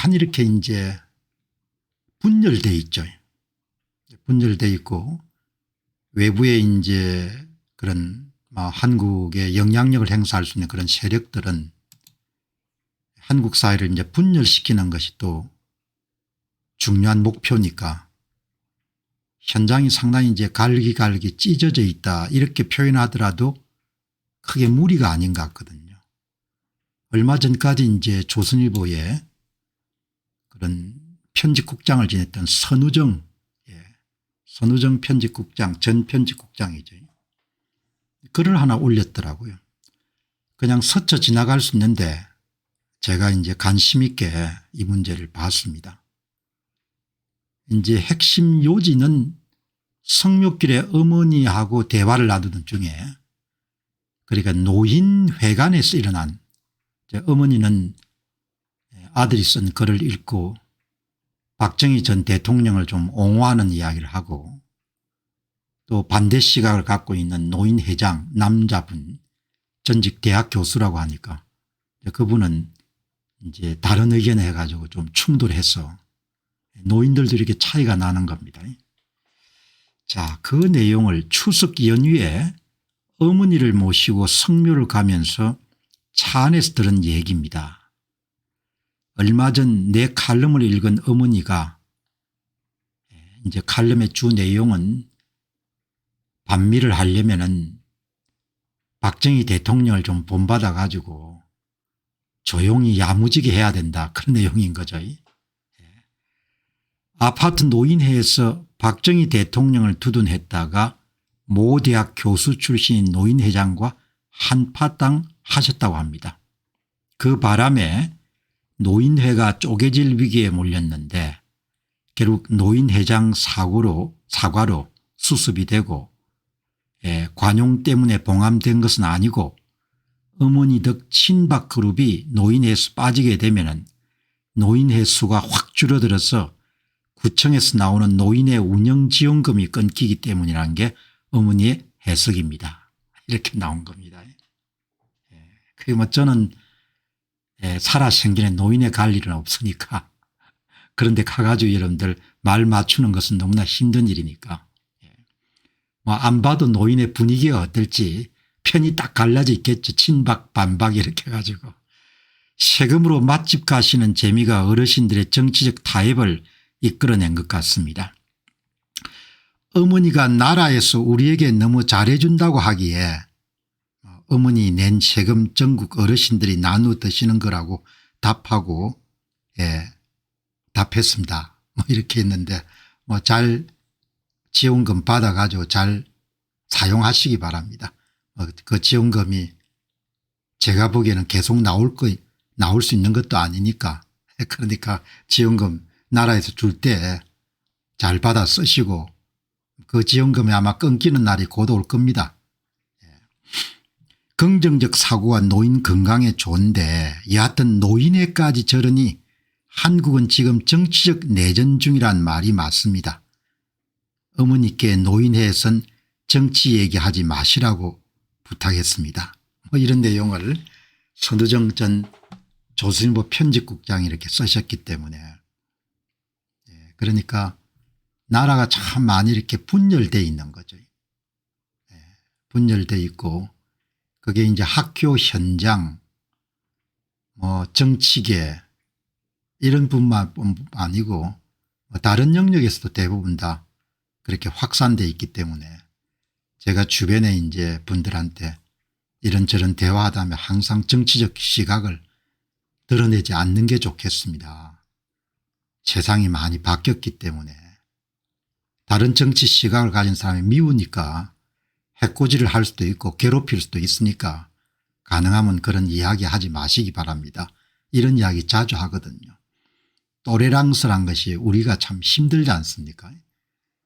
쫙 이렇게 이제 분열돼 있죠. 분열돼 있고 외부에 이제 그런 한국의 영향력을 행사할 수 있는 그런 세력들은 한국 사회를 이제 분열시키는 것이 또 중요한 목표니까 현장이 상당히 이제 갈기갈기 찢어져 있다 이렇게 표현하더라도 크게 무리가 아닌 것 같거든요. 얼마 전까지 이제 조선일보에 그런 편집국장을 지냈던 선우정 편집국장 전 편집국장이죠. 글을 하나 올렸더라고요. 그냥 스쳐 지나갈 수 있는데 제가 이제 관심 있게 이 문제를 봤습니다. 이제 핵심 요지는 성묘길에 어머니하고 대화를 나누던 중에 그러니까 노인회관에서 일어난 어머니는 아들이 쓴 글을 읽고 박정희 전 대통령을 좀 옹호하는 이야기를 하고 또 반대 시각을 갖고 있는 노인회장 남자분 전직 대학 교수라고 하니까 그분은 이제 다른 의견을 해가지고 좀 충돌해서 노인들도 이렇게 차이가 나는 겁니다. 자, 그 내용을 추석 연휴에 어머니를 모시고 성묘를 가면서 차 안에서 들은 얘기입니다. 얼마 전 내 칼럼을 읽은 어머니가 이제 칼럼의 주 내용은 반미를 하려면은 박정희 대통령을 좀 본받아 가지고 조용히 야무지게 해야 된다 그런 내용인 거죠. 아파트 노인회에서 박정희 대통령을 두둔했다가 모 대학 교수 출신인 노인회장과 한파당 하셨다고 합니다. 그 바람에 노인회가 쪼개질 위기에 몰렸는데 결국 노인회장 사과로 수습이 되고 관용 때문에 봉함된 것은 아니고 어머니 덕 친박 그룹이 노인회에서 빠지게 되면 노인회 수가 확 줄어들어서 구청에서 나오는 노인회 운영지원금이 끊기기 때문이라는 게 어머니의 해석입니다. 이렇게 나온 겁니다. 그게 뭐 저는 살아생전에 노인회 갈 일은 없으니까 그런데 가가지고 여러분들 말 맞추는 것은 너무나 힘든 일이니까 뭐 안 봐도 노인의 분위기가 어떨지 편이 딱 갈라져 있겠죠. 친박 반박 이렇게 해가지고 세금으로 맛집 가시는 재미가 어르신들의 정치적 타협을 이끌어낸 것 같습니다. 어머니가 나라에서 우리에게 너무 잘해준다고 하기에 어머니 낸 세금 전국 어르신들이 나누어 드시는 거라고 답하고 답했습니다. 뭐 이렇게 했는데 뭐 잘 지원금 받아가지고 잘 사용하시기 바랍니다. 그 지원금이 제가 보기에는 계속 나올 수 있는 것도 아니니까 그러니까 지원금 나라에서 줄 때 잘 받아 쓰시고 그 지원금이 아마 끊기는 날이 곧 올 겁니다. 긍정적 사고가 노인 건강에 좋은데 여하튼 노인회까지 저러니 한국은 지금 정치적 내전 중이란 말이 맞습니다. 어머니께 노인회에선 정치 얘기하지 마시라고 부탁했습니다. 뭐 이런 내용을 선우정 전 조선일보 편집국장이 이렇게 쓰셨기 때문에 그러니까 나라가 참 많이 이렇게 분열되어 있는 거죠. 분열되어 있고 그게 이제 학교 현장 뭐 정치계 이런 분만 아니고 다른 영역에서도 대부분 다 그렇게 확산되어 있기 때문에 제가 주변에 이제 분들한테 이런저런 대화하다 하면 항상 정치적 시각을 드러내지 않는 게 좋겠습니다. 세상이 많이 바뀌었기 때문에 다른 정치 시각을 가진 사람이 미우니까 해코지를 할 수도 있고 괴롭힐 수도 있으니까 가능하면 그런 이야기 하지 마시기 바랍니다. 이런 이야기 자주 하거든요. 또래랑스란 것이 우리가 참 힘들지 않습니까?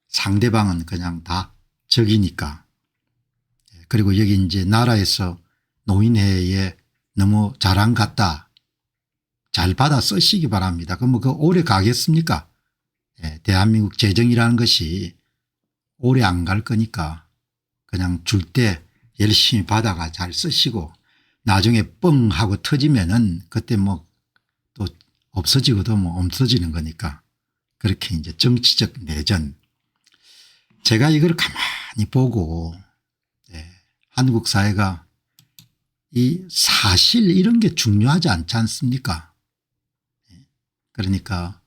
상대방은 그냥 다 적이니까. 그리고 여기 이제 나라에서 노인회에 너무 잘안 갔다. 잘 받아 쓰시기 바랍니다. 그럼 그 오래 가겠습니까? 대한민국 재정이라는 것이 오래 안 갈 거니까 그냥 줄 때 열심히 받아가 잘 쓰시고 나중에 뻥 하고 터지면은 그때 뭐 또 없어지고도 뭐 없어지는 거니까 그렇게 이제 정치적 내전. 제가 이걸 가만히 보고 한국 사회가 이 사실 이런 게 중요하지 않지 않습니까? 그러니까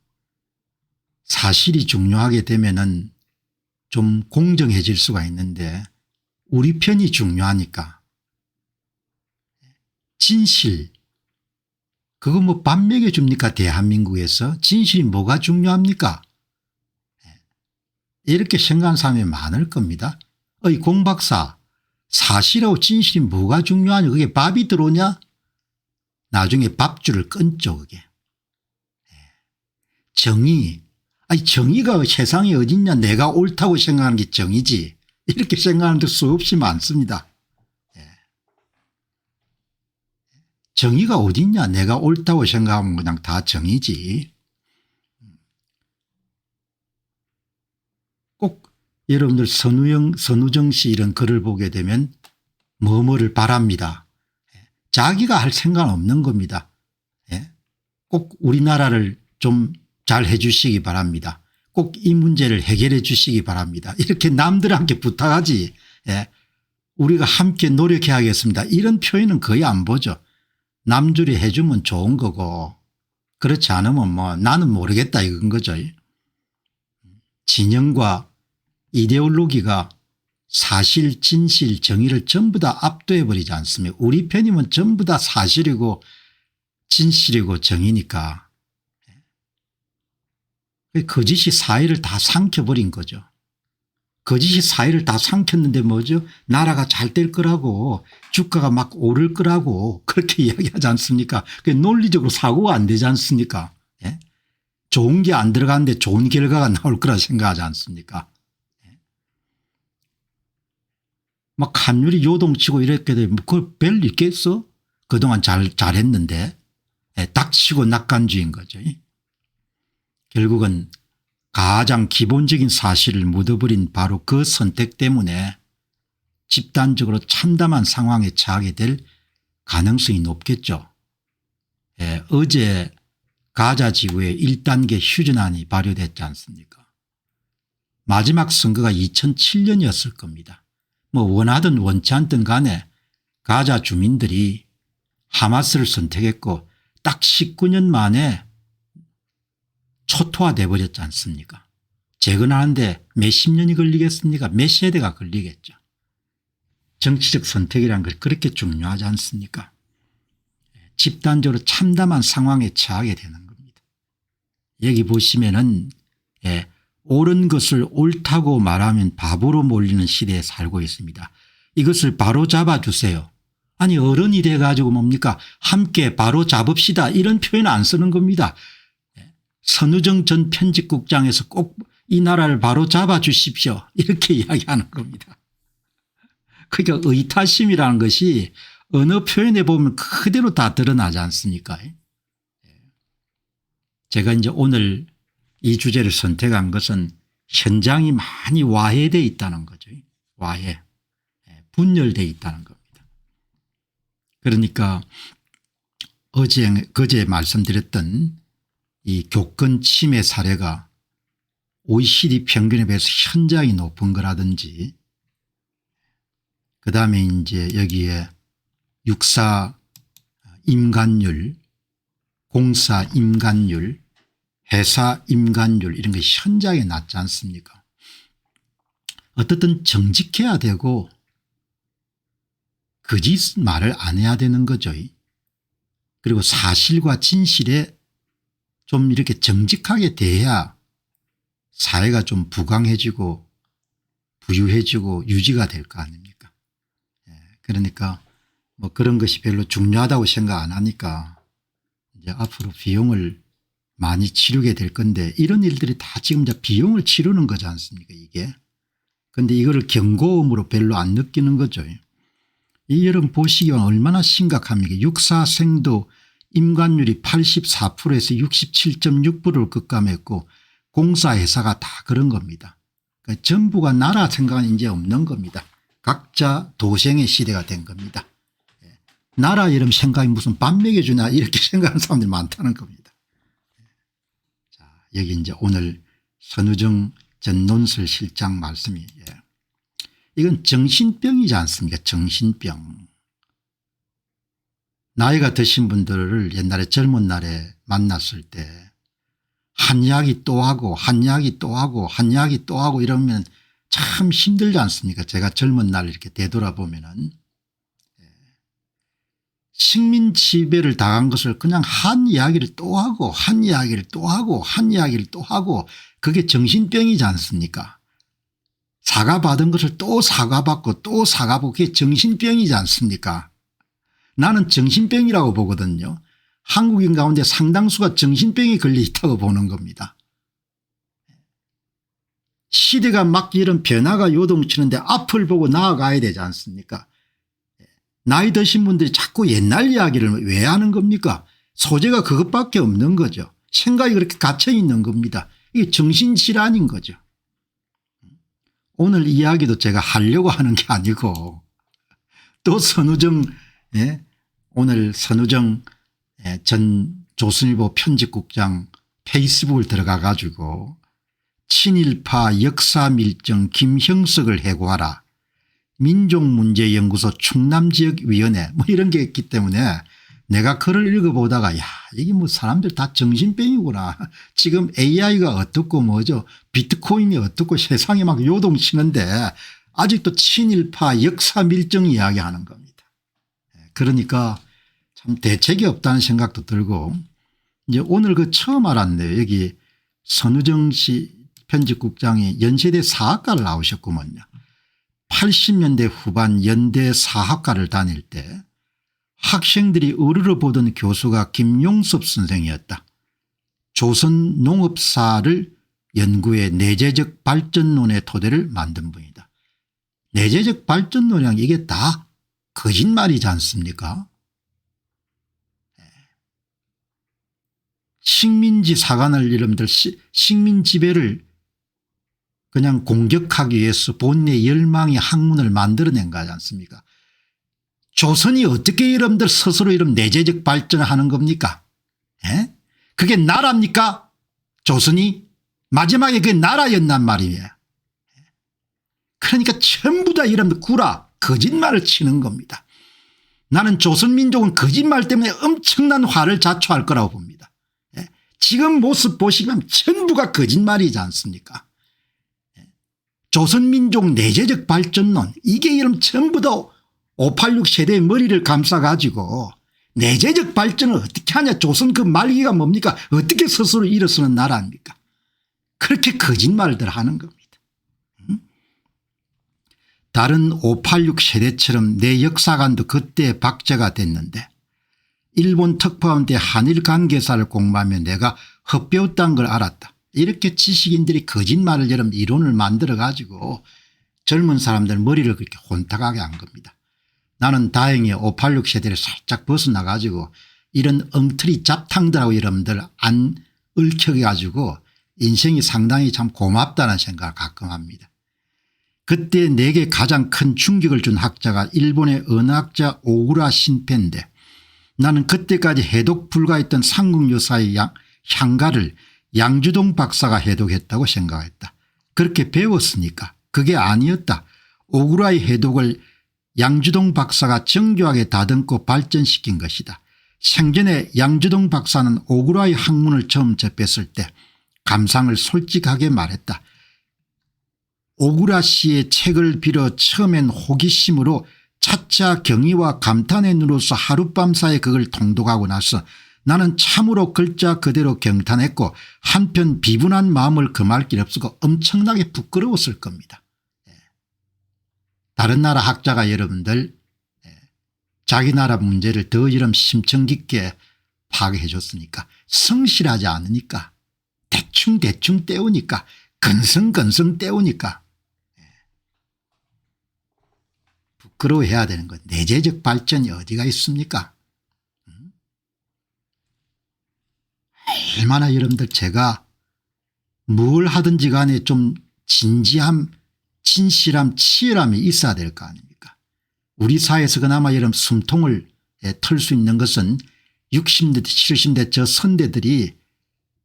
사실이 중요하게 되면은 좀 공정해질 수가 있는데 우리 편이 중요하니까 진실 그거 뭐 밥 먹여줍니까 대한민국에서. 진실이 뭐가 중요합니까? 이렇게 생각하는 사람이 많을 겁니다. 어이 공박사 사실하고 진실이 뭐가 중요하냐 그게 밥이 들어오냐. 나중에 밥줄을 끊죠 그게. 정의 아니 정의가 세상에 어딨냐 내가 옳다고 생각하는 게 정의지 이렇게 생각하는 데 수없이 많습니다. 정의가 어딨냐 내가 옳다고 생각하면 그냥 다 정의지. 꼭 여러분들 선우정 씨 이런 글을 보게 되면 뭐뭐를 바랍니다. 자기가 할 생각은 없는 겁니다. 꼭 우리나라를 좀 잘 해 주시기 바랍니다. 꼭 이 문제를 해결해 주시기 바랍니다. 이렇게 남들한테 부탁하지 우리가 함께 노력해야겠습니다. 이런 표현은 거의 안 보죠. 남들이 해 주면 좋은 거고 그렇지 않으면 뭐 나는 모르겠다 이건 거죠. 진영과 이데올로기가 사실 진실 정의를 전부 다 압도해 버리지 않습니까? 우리 편이면 전부 다 사실이고 진실이고 정의니까 거짓이 사회를 다 삼켜버린 거죠. 거짓이 사회를 다 삼켰는데 뭐죠? 나라가 잘 될 거라고 주가가 막 오를 거라고 그렇게 이야기하지 않습니까? 논리적으로 사고가 안 되지 않습니까? 좋은 게 안 들어가는데 좋은 결과가 나올 거라 생각하지 않습니까? 막 환율이 요동치고 이렇게 되면 그걸 별 있겠어? 그동안 잘했는데 닥치고 낙관주의인 거죠. 결국은 가장 기본적인 사실을 묻어버린 바로 그 선택 때문에 집단적으로 참담한 상황에 처하게 될 가능성이 높겠죠. 어제 가자 지구에 1단계 휴전안이 발효됐지 않습니까? 마지막 선거가 2007년이었을 겁니다. 뭐 원하든 원치 않든 간에 가자 주민들이 하마스를 선택했고 딱 19년 만에 초토화돼 버렸지 않습니까? 재건하는데 몇십 년이 걸리겠습니까? 몇 세대가 걸리겠죠. 정치적 선택이란 걸 그렇게 중요하지 않습니까? 집단적으로 참담한 상황에 처하게 되는 겁니다. 여기 보시면은 옳은 것을 옳다고 말하면 바보로 몰리는 시대에 살고 있습니다. 이것을 바로 잡아주세요. 아니 어른이 돼가지고 뭡니까 함께 바로 잡읍시다 이런 표현 안 쓰는 겁니다. 선우정 전 편집국장에서 꼭 이 나라를 바로 잡아주십시오 이렇게 이야기하는 겁니다. 그러니까 의타심이라는 것이 언어 표현에 보면 그대로 다 드러나지 않습니까? 제가 이제 오늘 이 주제를 선택한 것은 현장이 많이 와해되어 있다는 거죠. 와해. 분열되어 있다는 겁니다. 그러니까 그제 말씀드렸던 이 교권 침해 사례가 OECD 평균에 비해서 현저하게 높은 거라든지 그다음에 이제 여기에 육사 임관율, 공사 임관율, 회사 임관율 이런 게 현저하게 낮지 않습니까? 어떻든 정직해야 되고 거짓 말을 안 해야 되는 거죠. 그리고 사실과 진실에 좀 이렇게 정직하게 대해야 사회가 좀 부강해지고 부유해지고 유지가 될 거 아닙니까? 그러니까 뭐 그런 것이 별로 중요하다고 생각 안 하니까 이제 앞으로 비용을 많이 치르게 될 건데 이런 일들이 다 지금 이제 비용을 치르는 거지 않습니까 이게. 그런데 이거를 경고음으로 별로 안 느끼는 거죠. 이 여러분 보시기만 얼마나 심각합니까. 육사생도 임관율이 84%에서 67.6%를 급감했고 공사회사가 다 그런 겁니다. 그러니까 정부가 나라 생각은 이제 없는 겁니다. 각자 도생의 시대가 된 겁니다. 나라 이름 생각이 무슨 밥 먹여주냐 이렇게 생각하는 사람들이 많다는 겁니다. 여기 이제 오늘 선우정 전 논설실장 말씀이 이건 정신병이지 않습니까? 정신병. 나이가 드신 분들을 옛날에 젊은 날에 만났을 때 한 이야기 또 하고 한 이야기 또 하고 한 이야기 또 하고 이러면 참 힘들지 않습니까? 제가 젊은 날 이렇게 되돌아보면은 식민 지배를 당한 것을 그냥 한 이야기를 또 하고 한 이야기를 또 하고 한 이야기를 또 하고 그게 정신병이지 않습니까? 사과받은 것을 또 사과받고 또 사과받고 그게 정신병이지 않습니까? 나는 정신병이라고 보거든요. 한국인 가운데 상당수가 정신병이 걸려 있다고 보는 겁니다. 시대가 막 이런 변화가 요동치는데 앞을 보고 나아가야 되지 않습니까? 나이 드신 분들이 자꾸 옛날 이야기를 왜 하는 겁니까? 소재가 그것밖에 없는 거죠. 생각이 그렇게 갇혀 있는 겁니다. 이게 정신질환인 거죠. 오늘 이야기도 제가 하려고 하는 게 아니고 또 선우정 오늘 선우정 전 조선일보 편집국장 페이스북을 들어가 가지고 친일파 역사밀정 김형석을 해고하라 민족문제연구소 충남지역위원회 뭐 이런 게 있기 때문에 내가 글을 읽어보다가 야 이게 뭐 사람들 다 정신병이구나. 지금 AI가 어떻고 뭐죠 비트코인이 어떻고 세상에 막 요동치는데 아직도 친일파 역사밀정 이야기하는 겁니다. 그러니까 참 대책이 없다는 생각도 들고 이제 오늘 그 처음 알았네요. 여기 선우정 씨 편집국장이 연세대 사학과를 나오셨구먼요. 80년대 후반 연대 사학과를 다닐 때 학생들이 으르르 보던 교수가 김용섭 선생이었다. 조선 농업사를 연구해 내재적 발전론의 토대를 만든 분이다. 내재적 발전론이란 이게 다 거짓말이지 않습니까? 식민지 사관을 여러분들 식민지배를 그냥 공격하기 위해서 본인의 열망의 학문을 만들어낸 거지 않습니까? 조선이 어떻게 여러분들 스스로 이런 내재적 발전을 하는 겁니까? 그게 나라입니까? 조선이 마지막에 그게 나라였단 말이에요. 그러니까 전부 다 여러분들 구라 거짓말을 치는 겁니다. 나는 조선민족은 거짓말 때문에 엄청난 화를 자초할 거라고 봅니다. 지금 모습 보시면 전부가 거짓말이지 않습니까? 조선민족 내재적 발전론 이게 이런 전부 다 586 세대의 머리를 감싸 가지고 내재적 발전을 어떻게 하냐. 조선 그 말기가 뭡니까? 어떻게 스스로 일어서는 나라입니까? 그렇게 거짓말들 하는 겁니다. 다른 586 세대처럼 내 역사관도 그때 박제가 됐는데 일본 특파원 때 한일 관계사를 공부하며 내가 헛배웠다는 걸 알았다. 이렇게 지식인들이 거짓말을 여러분 이론을 만들어 가지고 젊은 사람들 머리를 그렇게 혼탁하게 한 겁니다. 나는 다행히 586 세대를 살짝 벗어나 가지고 이런 엉터리 잡탕들하고 여러분들 안 얽혀 가지고 인생이 상당히 참 고맙다는 생각을 가끔 합니다. 그때 내게 가장 큰 충격을 준 학자가 일본의 언어학자 오구라 신페인데 나는 그때까지 해독 불가했던 삼국유사의 향가를 양주동 박사가 해독했다고 생각했다. 그렇게 배웠으니까 그게 아니었다. 오구라의 해독을 양주동 박사가 정교하게 다듬고 발전시킨 것이다. 생전에 양주동 박사는 오구라의 학문을 처음 접했을 때 감상을 솔직하게 말했다. 오구라 씨의 책을 빌어 처음엔 호기심으로 차차 경의와 감탄의 눈으로서 하룻밤 사이에 그걸 통독하고 나서 나는 참으로 글자 그대로 경탄했고 한편 비분한 마음을 금할 길 없었고 엄청나게 부끄러웠을 겁니다. 다른 나라 학자가 여러분들 자기 나라 문제를 더 이런 심층 깊게 파악해 줬으니까 성실하지 않으니까 대충 때우니까 건성건성 때우니까 부끄러워해야 되는 것. 내재적 발전이 어디가 있습니까? 얼마나 여러분들 제가 뭘 하든지 간에 좀 진지함 진실함 치열함이 있어야 될 거 아닙니까? 우리 사회에서 그나마 이런 숨통을 털 수 있는 것은 60대 70대 저 선대들이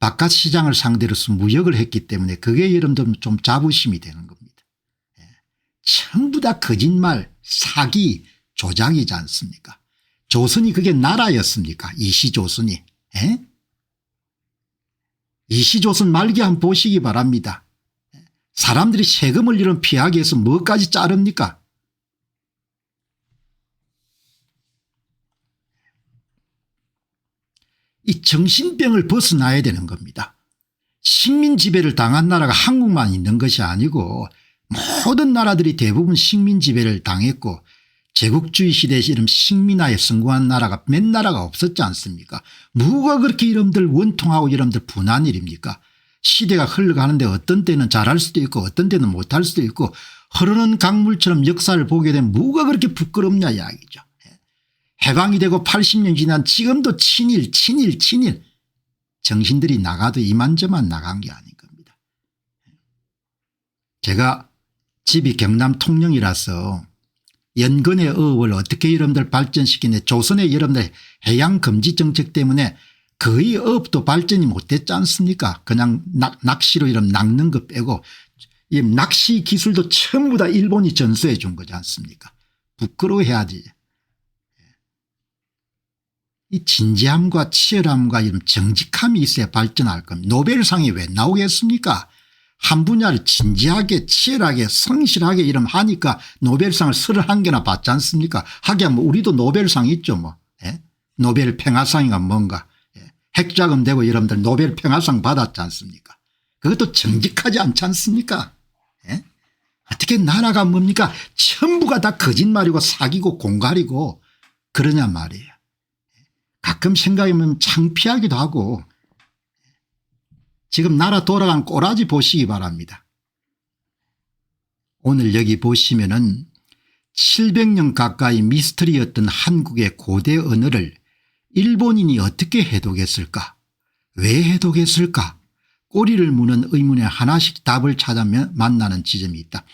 바깥 시장을 상대로서 무역을 했기 때문에 그게 여러분들 좀 자부심이 되는 겁니다. 예. 전부 다 거짓말 사기 조작이지 않습니까? 조선이 그게 나라였습니까? 이시조선이. 예? 이시조선 말기 한번 보시기 바랍니다. 사람들이 세금을 이런 피하기 위해서 뭐까지 자릅니까? 이 정신병을 벗어나야 되는 겁니다. 식민 지배를 당한 나라가 한국만 있는 것이 아니고 모든 나라들이 대부분 식민 지배를 당했고 제국주의 시대에 이런 식민화에 성공한 나라가 몇 나라가 없었지 않습니까? 뭐가 그렇게 여러분들 원통하고 여러분들 분한 일입니까? 시대가 흘러가는데 어떤 때는 잘할 수도 있고 어떤 때는 못할 수도 있고 흐르는 강물처럼 역사를 보게 되면 뭐가 그렇게 부끄럽냐 이야기죠. 해방이 되고 80년 지난 지금도 친일 정신들이 나가도 이만저만 나간 게 아닌 겁니다. 제가 집이 경남 통영이라서 연근의 어업을 어떻게 여러분들 발전시키냐 조선의 여러분들 해양금지 정책 때문에 거의 어업도 발전이 못됐지 않습니까? 그냥 낚시로 이런 낚는 거 빼고 이 낚시 기술도 전부 다 일본이 전수해 준 거지 않습니까? 부끄러워해야지. 이 진지함과 치열함과 이런 정직함이 있어야 발전할 겁니다. 노벨상이 왜 나오겠습니까? 한 분야를 진지하게 치열하게 성실하게 이런 하니까 노벨상을 31개나 받지 않습니까? 하긴 뭐 우리도 노벨상 있죠 뭐. 예? 노벨 평화상이가 뭔가. 예? 핵자금 되고 여러분들 노벨 평화상 받았지 않습니까? 그것도 정직하지 않지 않습니까? 예? 어떻게 나라가 뭡니까? 전부가 다 거짓말이고 사기고 공갈이고 그러냐 말이에요. 가끔 생각해보면 창피하기도 하고 지금 나라 돌아간 꼬라지 보시기 바랍니다. 오늘 여기 보시면은 700년 가까이 미스터리였던 한국의 고대 언어를 일본인이 어떻게 해독했을까? 왜 해독했을까? 꼬리를 무는 의문에 하나씩 답을 찾아 만나는 지점이 있다.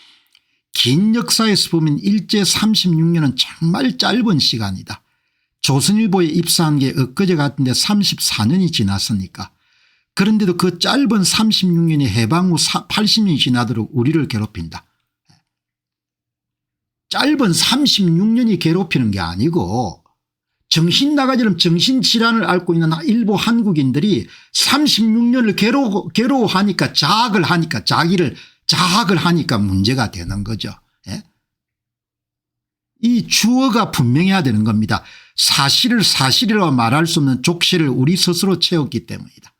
긴 역사에서 보면 일제 36년은 정말 짧은 시간이다. 조선일보에 입사한 게 엊그제 같은데 34년이 지났으니까. 그런데도 그 짧은 36년이 해방 후 80년이 지나도록 우리를 괴롭힌다. 짧은 36년이 괴롭히는 게 아니고 정신 나가처럼 정신질환을 앓고 있는 일부 한국인들이 36년을 괴로워하니까 자학을 하니까 자학을 하니까 문제가 되는 거죠. 예? 이 주어가 분명해야 되는 겁니다. 사실을 사실이라고 말할 수 없는 족쇄를 우리 스스로 채웠기 때문이다.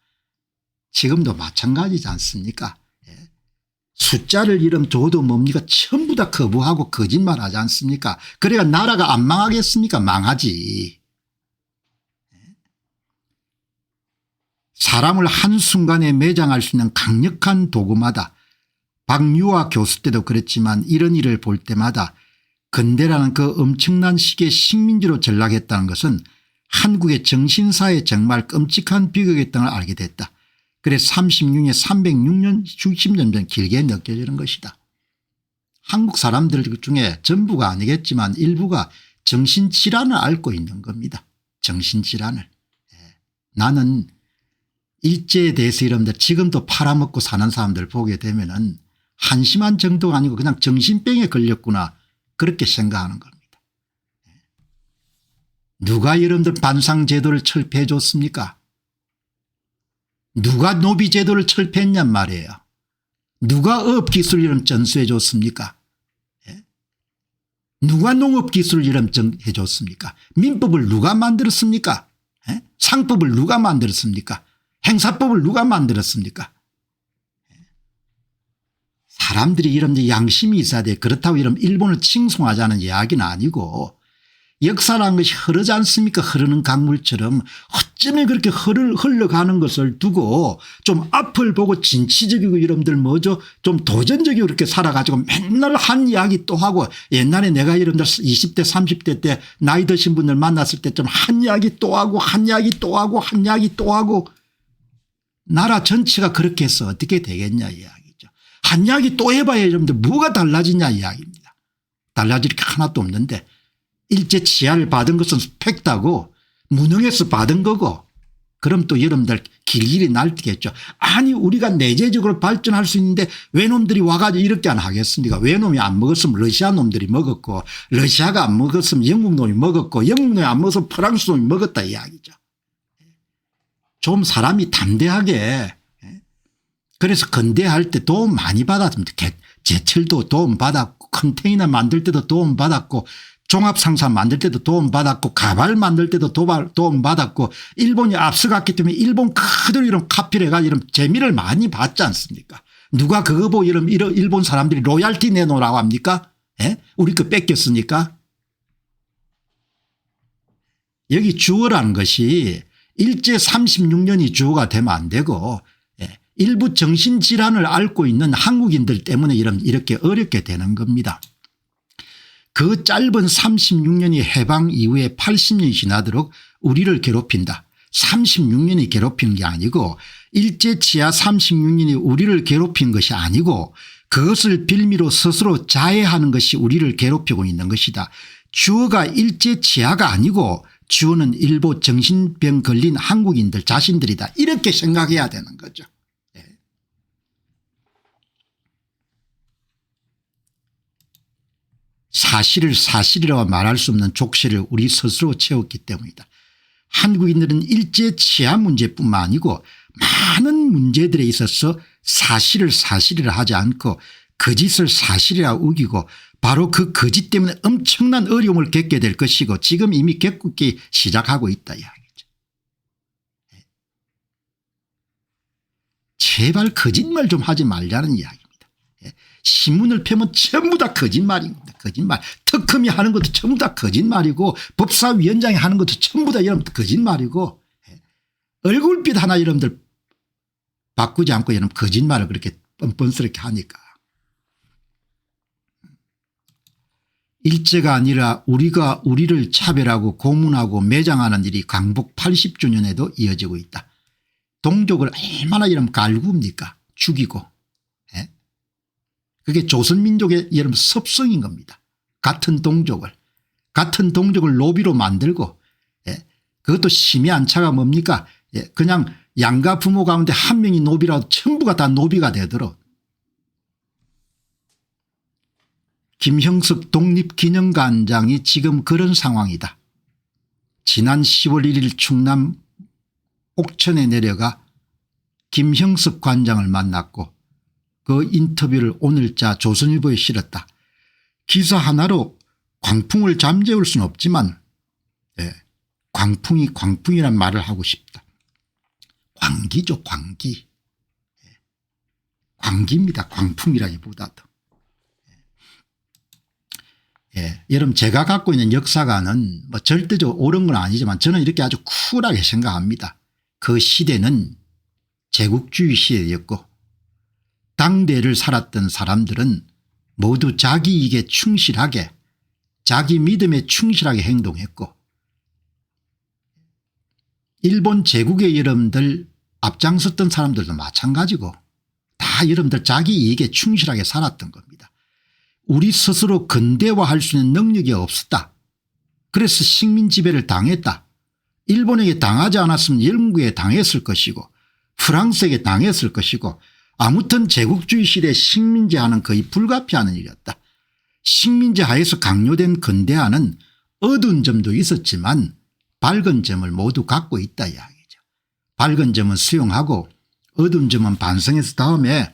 지금도 마찬가지지 않습니까? 예. 숫자를 이름 줘도 뭡니까? 전부 다 거부하고 거짓말하지 않습니까? 그래야 나라가 안 망하겠습니까? 망하지. 사람을 한순간에 매장할 수 있는 강력한 도구마다 박유화 교수 때도 그랬지만 이런 일을 볼 때마다 근대라는 그 엄청난 시기에 식민지로 전락했다는 것은 한국의 정신사에 정말 끔찍한 비극이었다는 걸 알게 됐다. 그래 36년 306년 60년 전 길게 느껴지는 것이다. 한국 사람들 중에 전부가 아니겠지만 일부가 정신질환을 앓고 있는 겁니다. 정신질환을. 나는 일제에 대해서 여러분들 지금도 팔아먹고 사는 사람들 보게 되면은 한심한 정도가 아니고 그냥 정신병에 걸렸구나 그렇게 생각하는 겁니다. 누가 여러분들 반상제도를 철폐해 줬습니까? 누가 노비제도를 철폐했냔 말이에요. 누가 어업기술을 이름 전수해 줬습니까? 예? 누가 농업기술을 이름 해 줬습니까? 민법을 누가 만들었습니까? 예? 상법을 누가 만들었습니까? 행사법을 누가 만들었습니까? 사람들이 이런 양심이 있어야 돼. 그렇다고 이런 일본을 칭송하자는 이야기는 아니고 역사라는 것이 흐르지 않습니까? 흐르는 강물처럼 어쩌면 그렇게 흘러가는 것을 두고 좀 앞을 보고 진취적이고 여러분들 뭐죠? 좀 도전적이고 그렇게 살아가지고 맨날 한 이야기 또 하고 옛날에 내가 여러분들 20대 30대 때 나이 드신 분들 만났을 때 좀 한 이야기 또 하고 한 이야기 또 하고 한 이야기 또 하고 나라 전체가 그렇게 해서 어떻게 되겠냐 이야기죠. 한 이야기 또 해봐야 여러분들 뭐가 달라지냐 이야기입니다. 달라질 게 하나도 없는데 일제 치하를 받은 것은 팩트하고 무능해서 받은 거고 그럼 또 여러분들 길길이 날뛰겠죠. 아니 우리가 내재적으로 발전할 수 있는데 외놈들이 와가지고 이렇게 안 하겠습니까? 외놈이 안 먹었으면 러시아 놈들이 먹었고 러시아가 안 먹었으면 영국 놈이 먹었고 영국 놈이 안 먹었으면 프랑스 놈이 먹었다 이야기죠. 좀 사람이 담대하게 그래서 건대할 때 도움 많이 받았습니다. 제철도 도움 받았고 컨테이너 만들 때도 도움 받았고 종합상사 만들 때도 도움 받았고 가발 만들 때도 도움 받았고 일본이 앞서갔기 때문에 일본 그대로 이런 카피를 이런 재미를 많이 봤지 않습니까? 누가 그거 보고 이런 일본 사람들이 로얄티 내놓으라고 합니까? 예? 우리 거 뺏겼으니까. 여기 주어라는 것이 일제 36년이 주어가 되면 안 되고 일부 정신질환을 앓고 있는 한국인들 때문에 이렇게 어렵게 되는 겁니다. 그 짧은 36년이 해방 이후에 80년이 지나도록 우리를 괴롭힌다. 36년이 괴롭힌 게 아니고 일제 치하 36년이 우리를 괴롭힌 것이 아니고 그것을 빌미로 스스로 자해하는 것이 우리를 괴롭히고 있는 것이다. 주어가 일제 치하가 아니고 주어는 일부 정신병 걸린 한국인들 자신들이다. 이렇게 생각해야 되는 거죠. 사실을 사실이라고 말할 수 없는 족쇄를 우리 스스로 채웠기 때문이다. 한국인들은 일제 치하 문제뿐만 아니고 많은 문제들에 있어서 사실을 사실이라 하지 않고 거짓을 사실이라 우기고 바로 그 거짓 때문에 엄청난 어려움을 겪게 될 것이고 지금 이미 겪기 시작하고 있다 이야기죠. 제발 거짓말 좀 하지 말자는 이야기입니다. 신문을 펴면 전부 다 거짓말입니다. 거짓말. 특검이 하는 것도 전부 다 거짓말이고 법사위원장이 하는 것도 전부 다 여러분들 거짓말이고 얼굴빛 하나 여러분들 바꾸지 않고 여러분 거짓말을 그렇게 뻔뻔스럽게 하니까. 일제가 아니라 우리가 우리를 차별하고 고문하고 매장하는 일이 광복 80주년에도 이어지고 있다. 동족을 얼마나 여러분 갈굽니까? 죽이고. 그게 조선민족의 여러분 섭성인 겁니다. 같은 동족을 로비로 만들고 그것도 심의 안차가 뭡니까? 그냥 양가 부모 가운데 한 명이 노비라도 전부가 다 노비가 되도록. 김형석 독립기념관장이 지금 그런 상황이다. 지난 10월 1일 충남 옥천에 내려가 김형석 관장을 만났고 그 인터뷰를 오늘자 조선일보에 실었다. 기사 하나로 광풍을 잠재울 수는 없지만 광풍이 광풍이란 말을 하고 싶다. 광기죠. 광기. 광기입니다. 광풍이라기보다도. 여러분 제가 갖고 있는 역사관은 뭐 절대적으로 옳은 건 아니지만 저는 이렇게 아주 쿨하게 생각합니다. 그 시대는 제국주의 시대였고 당대를 살았던 사람들은 모두 자기 이익에 충실하게 자기 믿음에 충실하게 행동했고 일본 제국의 여러분들 앞장섰던 사람들도 마찬가지고 다 여러분들 자기 이익에 충실하게 살았던 겁니다. 우리 스스로 근대화할 수 있는 능력이 없었다. 그래서 식민 지배를 당했다. 일본에게 당하지 않았으면 영국에 당했을 것이고 프랑스에게 당했을 것이고 아무튼 제국주의 시대 식민지화는 거의 불가피하는 일이었다. 식민지하에서 강요된 근대화는 어두운 점도 있었지만 밝은 점을 모두 갖고 있다 이야기죠. 밝은 점은 수용하고 어두운 점은 반성해서 다음에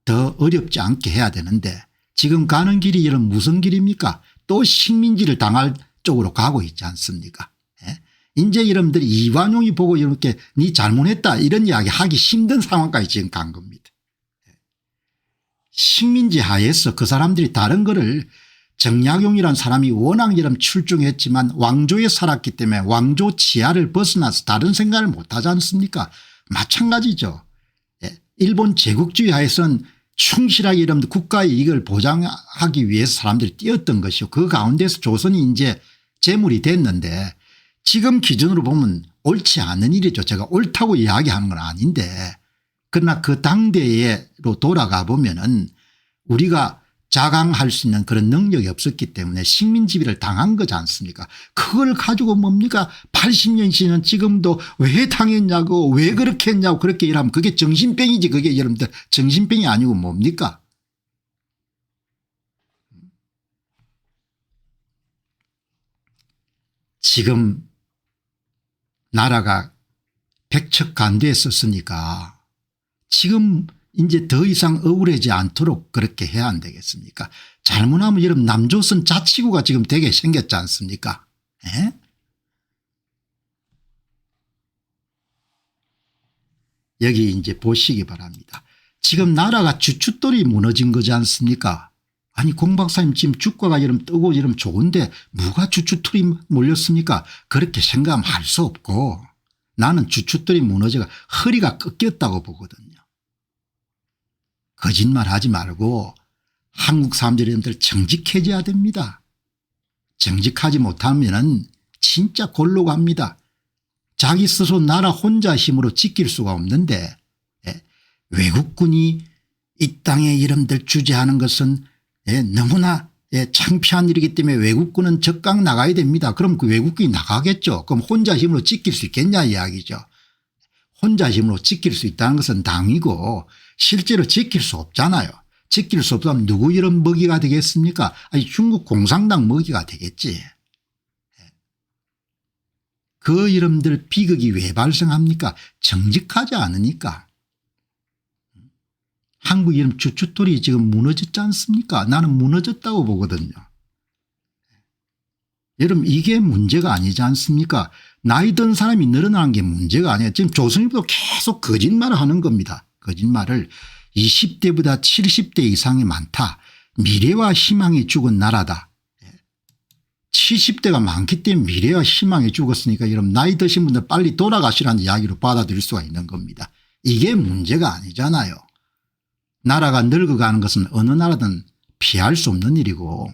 더 어렵지 않게 해야 되는데 지금 가는 길이 이런 무슨 길입니까? 또 식민지를 당할 쪽으로 가고 있지 않습니까? 이제 여러분들이 이완용이 보고 이렇게 니 잘못했다 이런 이야기 하기 힘든 상황까지 지금 간 겁니다. 식민지 하에서 그 사람들이 다른 거를 정약용이라는 사람이 워낙 여러분 출중했지만 왕조에 살았기 때문에 왕조 치하를 벗어나서 다른 생각을 못하지 않습니까? 마찬가지죠. 일본 제국주의 하에서는 충실하게 여러분들 국가의 이익을 보장하기 위해서 사람들이 뛰었던 것이고 그 가운데서 조선이 이제 재물이 됐는데 지금 기준으로 보면 옳지 않은 일이죠. 제가 옳다고 이야기하는 건 아닌데 그러나 그 당대로 돌아가 보면은 우리가 자강할 수 있는 그런 능력이 없었기 때문에 식민지배를 당한 거지 않습니까? 그걸 가지고 뭡니까 80년 지난 지금도 왜 당했냐고 왜 그렇게 했냐고 그렇게 일하면 그게 정신병이지. 그게 여러분들 정신병이 아니고 뭡니까? 지금 나라가 백척간두했었으니까 지금 이제 더 이상 억울하지 않도록 그렇게 해야 안 되겠습니까? 잘못하면 여러분 남조선 자치구가 지금 되게 생겼지 않습니까? 에? 여기 이제 보시기 바랍니다. 지금 나라가 주춧돌이 무너진 거지 않습니까? 아니 공 박사님 지금 주가가 이러면 뜨고 이러면 좋은데 누가 주춧돌이 몰렸습니까? 그렇게 생각하면 할 수 없고 나는 주춧돌이 무너져가 허리가 꺾였다고 보거든요. 거짓말하지 말고 한국 사람들이 정직해져야 됩니다. 정직하지 못하면 진짜 골로 갑니다. 자기 스스로 나라 혼자 힘으로 지킬 수가 없는데 외국군이 이 땅에 이름들 주재하는 것은 너무나 창피한 일이기 때문에 외국군은 적강 나가야 됩니다. 그럼 그 외국군이 나가겠죠. 그럼 혼자 힘으로 지킬 수 있겠냐 이야기죠. 혼자 힘으로 지킬 수 있다는 것은 당이고 실제로 지킬 수 없잖아요. 지킬 수 없다면 누구 이런 먹이가 되겠습니까? 아니 중국 공산당 먹이가 되겠지. 그 이름들 비극이 왜 발생합니까? 정직하지 않으니까. 한국 이름 주춧돌이 지금 무너졌지 않습니까? 나는 무너졌다고 보거든요. 여러분 이게 문제가 아니지 않습니까? 나이 든 사람이 늘어나는 게 문제가 아니에요. 지금 조선일보도 계속 거짓말을 하는 겁니다. 거짓말을 20대보다 70대 이상이 많다. 미래와 희망이 죽은 나라다. 70대가 많기 때문에 미래와 희망이 죽었으니까 여러분 나이 드신 분들 빨리 돌아가시라는 이야기로 받아들일 수가 있는 겁니다. 이게 문제가 아니잖아요. 나라가 늙어가는 것은 어느 나라든 피할 수 없는 일이고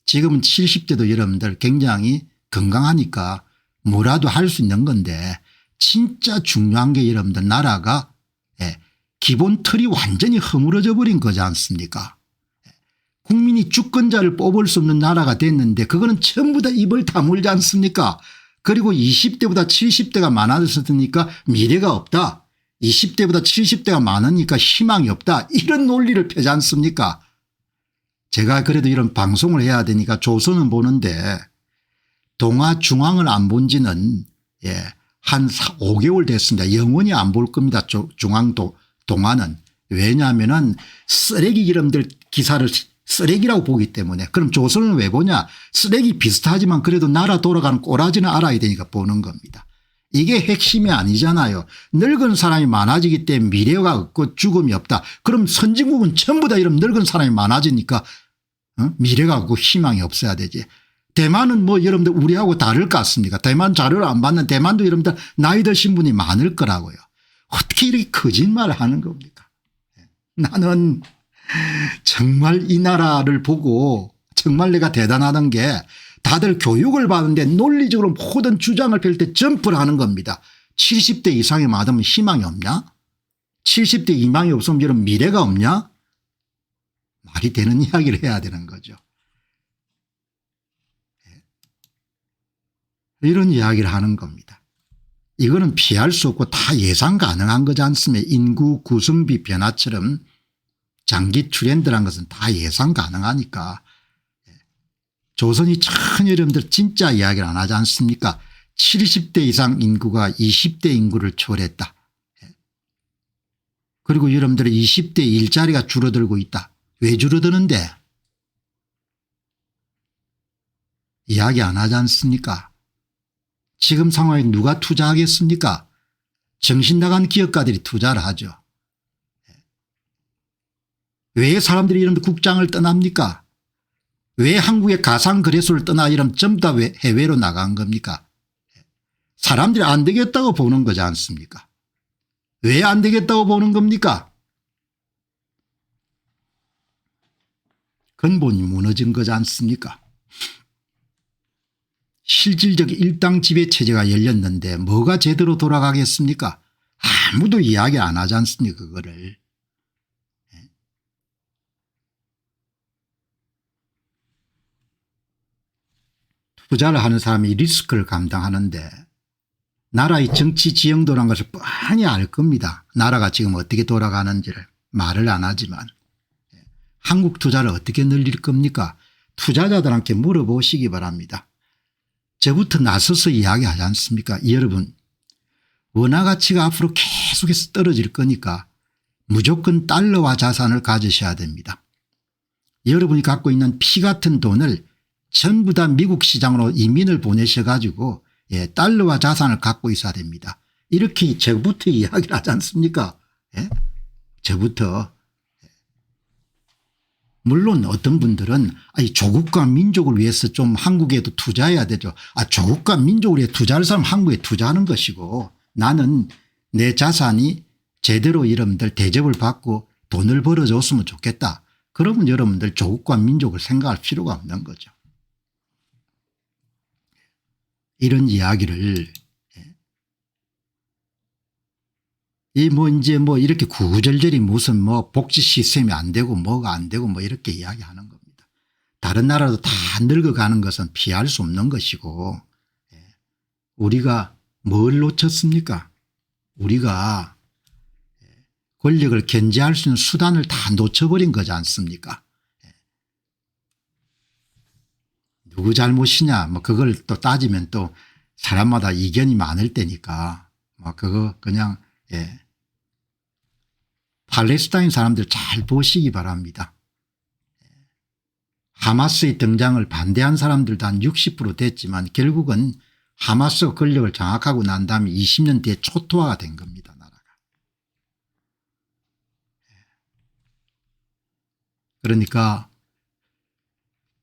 지금은 70대도 여러분들 굉장히 건강하니까 뭐라도 할 수 있는 건데 진짜 중요한 게 여러분들 나라가 기본 틀이 완전히 허물어져 버린 거지 않습니까? 국민이 주권자를 뽑을 수 없는 나라가 됐는데 그거는 전부 다 입을 다물지 않습니까? 그리고 20대보다 70대가 많아졌으니까 미래가 없다. 20대보다 70대가 많으니까 희망이 없다. 이런 논리를 펴지 않습니까? 제가 그래도 이런 방송을 해야 되니까 조선은 보는데 동아 중앙을 안 본 지는 한 5개월 됐습니다. 영원히 안 볼 겁니다. 중앙도 동아는. 왜냐하면 쓰레기 이름들 기사를 쓰레기라고 보기 때문에. 그럼 조선은 왜 보냐. 쓰레기 비슷하지만 그래도 나라 돌아가는 꼬라지는 알아야 되니까 보는 겁니다. 이게 핵심이 아니잖아요. 늙은 사람이 많아지기 때문에 미래가 없고 죽음이 없다. 그럼 선진국은 전부 다 이런 늙은 사람이 많아지니까 미래가 없고 희망이 없어야 되지. 대만은 뭐 여러분들 우리하고 다를 것 같습니까? 대만 자료를 안 받는 대만도 여러분들 나이 드신 분이 많을 거라고요. 어떻게 이렇게 거짓말을 하는 겁니까? 나는 정말 이 나라를 보고 정말 내가 대단하던 게 다들 교육을 받는데 논리적으로 모든 주장을 펼 때 점프를 하는 겁니다. 70대 이상이 맞으면 희망이 없냐? 70대 희망이 없으면 이런 미래가 없냐? 말이 되는 이야기를 해야 되는 거죠. 이런 이야기를 하는 겁니다. 이거는 피할 수 없고 다 예상 가능한 거지 않습니까? 인구 구성비 변화처럼 장기 트렌드란 것은 다 예상 가능하니까. 조선이 전혀 여러분들 진짜 이야기를 안 하지 않습니까? 70대 이상 인구가 20대 인구를 초월했다. 그리고 여러분들의 20대 일자리가 줄어들고 있다. 왜 줄어드는데? 이야기 안 하지 않습니까? 지금 상황에 누가 투자하겠습니까? 정신 나간 기업가들이 투자를 하죠. 왜 사람들이 이런 국장을 떠납니까? 왜 한국의 가상거래소를 떠나 이런 전부 다 해외로 나간 겁니까? 사람들이 안 되겠다고 보는 거지 않습니까? 왜 안 되겠다고 보는 겁니까? 근본이 무너진 거지 않습니까? 실질적 일당 지배 체제가 열렸는데 뭐가 제대로 돌아가겠습니까? 아무도 이야기 안 하지 않습니까? 그거를. 투자를 하는 사람이 리스크를 감당하는데 나라의 정치 지형도라는 것을 뻔히 알 겁니다. 나라가 지금 어떻게 돌아가는지를 말을 안 하지만 한국 투자를 어떻게 늘릴 겁니까? 투자자들한테 물어보시기 바랍니다. 저부터 나서서 이야기하지 않습니까? 여러분 원화 가치가 앞으로 계속해서 떨어질 거니까 무조건 달러화 자산을 가지셔야 됩니다. 여러분이 갖고 있는 피 같은 돈을 전부 다 미국 시장으로 이민을 보내셔 가지고 달러화 자산을 갖고 있어야 됩니다. 이렇게 저부터 이야기를 하지 않습니까? 예? 저부터. 물론 어떤 분들은 조국과 민족을 위해서 좀 한국에도 투자해야 되죠. 조국과 민족을 위해 투자할 사람 한국에 투자하는 것이고 나는 내 자산이 제대로 여러분들 대접을 받고 돈을 벌어줬으면 좋겠다. 그러면 여러분들 조국과 민족을 생각할 필요가 없는 거죠. 이런 이야기를 이제 이렇게 구구절절히 무슨 복지 시스템이 안 되고 뭐가 안 되고 이렇게 이야기하는 겁니다. 다른 나라도 다 늙어가는 것은 피할 수 없는 것이고 우리가 뭘 놓쳤습니까? 우리가 권력을 견제할 수 있는 수단을 다 놓쳐버린 거지 않습니까? 누구 잘못이냐 그걸 또 따지면 또 사람마다 이견이 많을 때니까 그거 그냥 팔레스타인 사람들 잘 보시기 바랍니다. 하마스의 등장을 반대한 사람들도 한 60% 됐지만 결국은 하마스가 권력을 장악하고 난 다음에 20년 뒤에 초토화가 된 겁니다. 나라가. 그러니까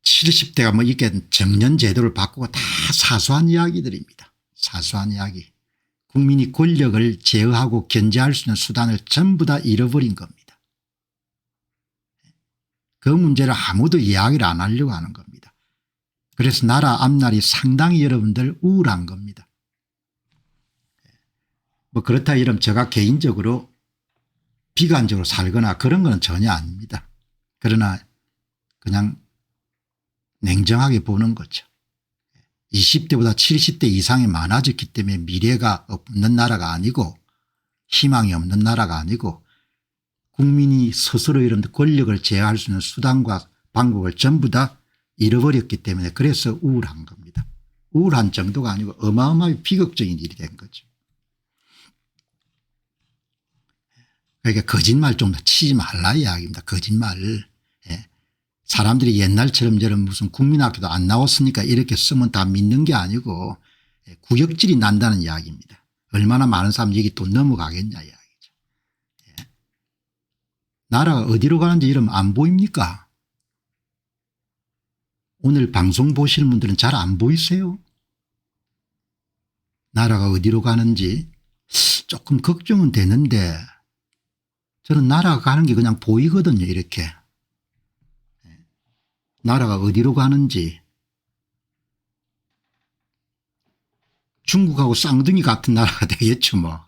70대가 이게 정년 제도를 바꾸고 다 사소한 이야기들입니다. 사소한 이야기. 국민이 권력을 제어하고 견제할 수 있는 수단을 전부 다 잃어버린 겁니다. 그 문제를 아무도 이야기를 안 하려고 하는 겁니다. 그래서 나라 앞날이 상당히 여러분들 우울한 겁니다. 그렇다 이러면 제가 개인적으로 비관적으로 살거나 그런 건 전혀 아닙니다. 그러나 그냥 냉정하게 보는 거죠. 20대보다 70대 이상이 많아졌기 때문에 미래가 없는 나라가 아니고 희망이 없는 나라가 아니고 국민이 스스로 이런 권력을 제어할 수 있는 수단과 방법을 전부 다 잃어버렸기 때문에 그래서 우울한 겁니다. 우울한 정도가 아니고 어마어마하게 비극적인 일이 된 거죠. 그러니까 거짓말 좀 치지 말라 이야기입니다. 거짓말. 사람들이 옛날처럼 저런 무슨 국민학교도 안 나왔으니까 이렇게 쓰면 다 믿는 게 아니고 구역질이 난다는 이야기입니다. 얼마나 많은 사람이 여기 또 넘어가겠냐 이야기죠. 나라가 어디로 가는지 이러면 안 보입니까? 오늘 방송 보시는 분들은 잘 안 보이세요? 나라가 어디로 가는지 조금 걱정은 되는데 저는 나라가 가는 게 그냥 보이거든요. 이렇게. 나라가 어디로 가는지. 중국하고 쌍둥이 같은 나라가 되겠죠 뭐.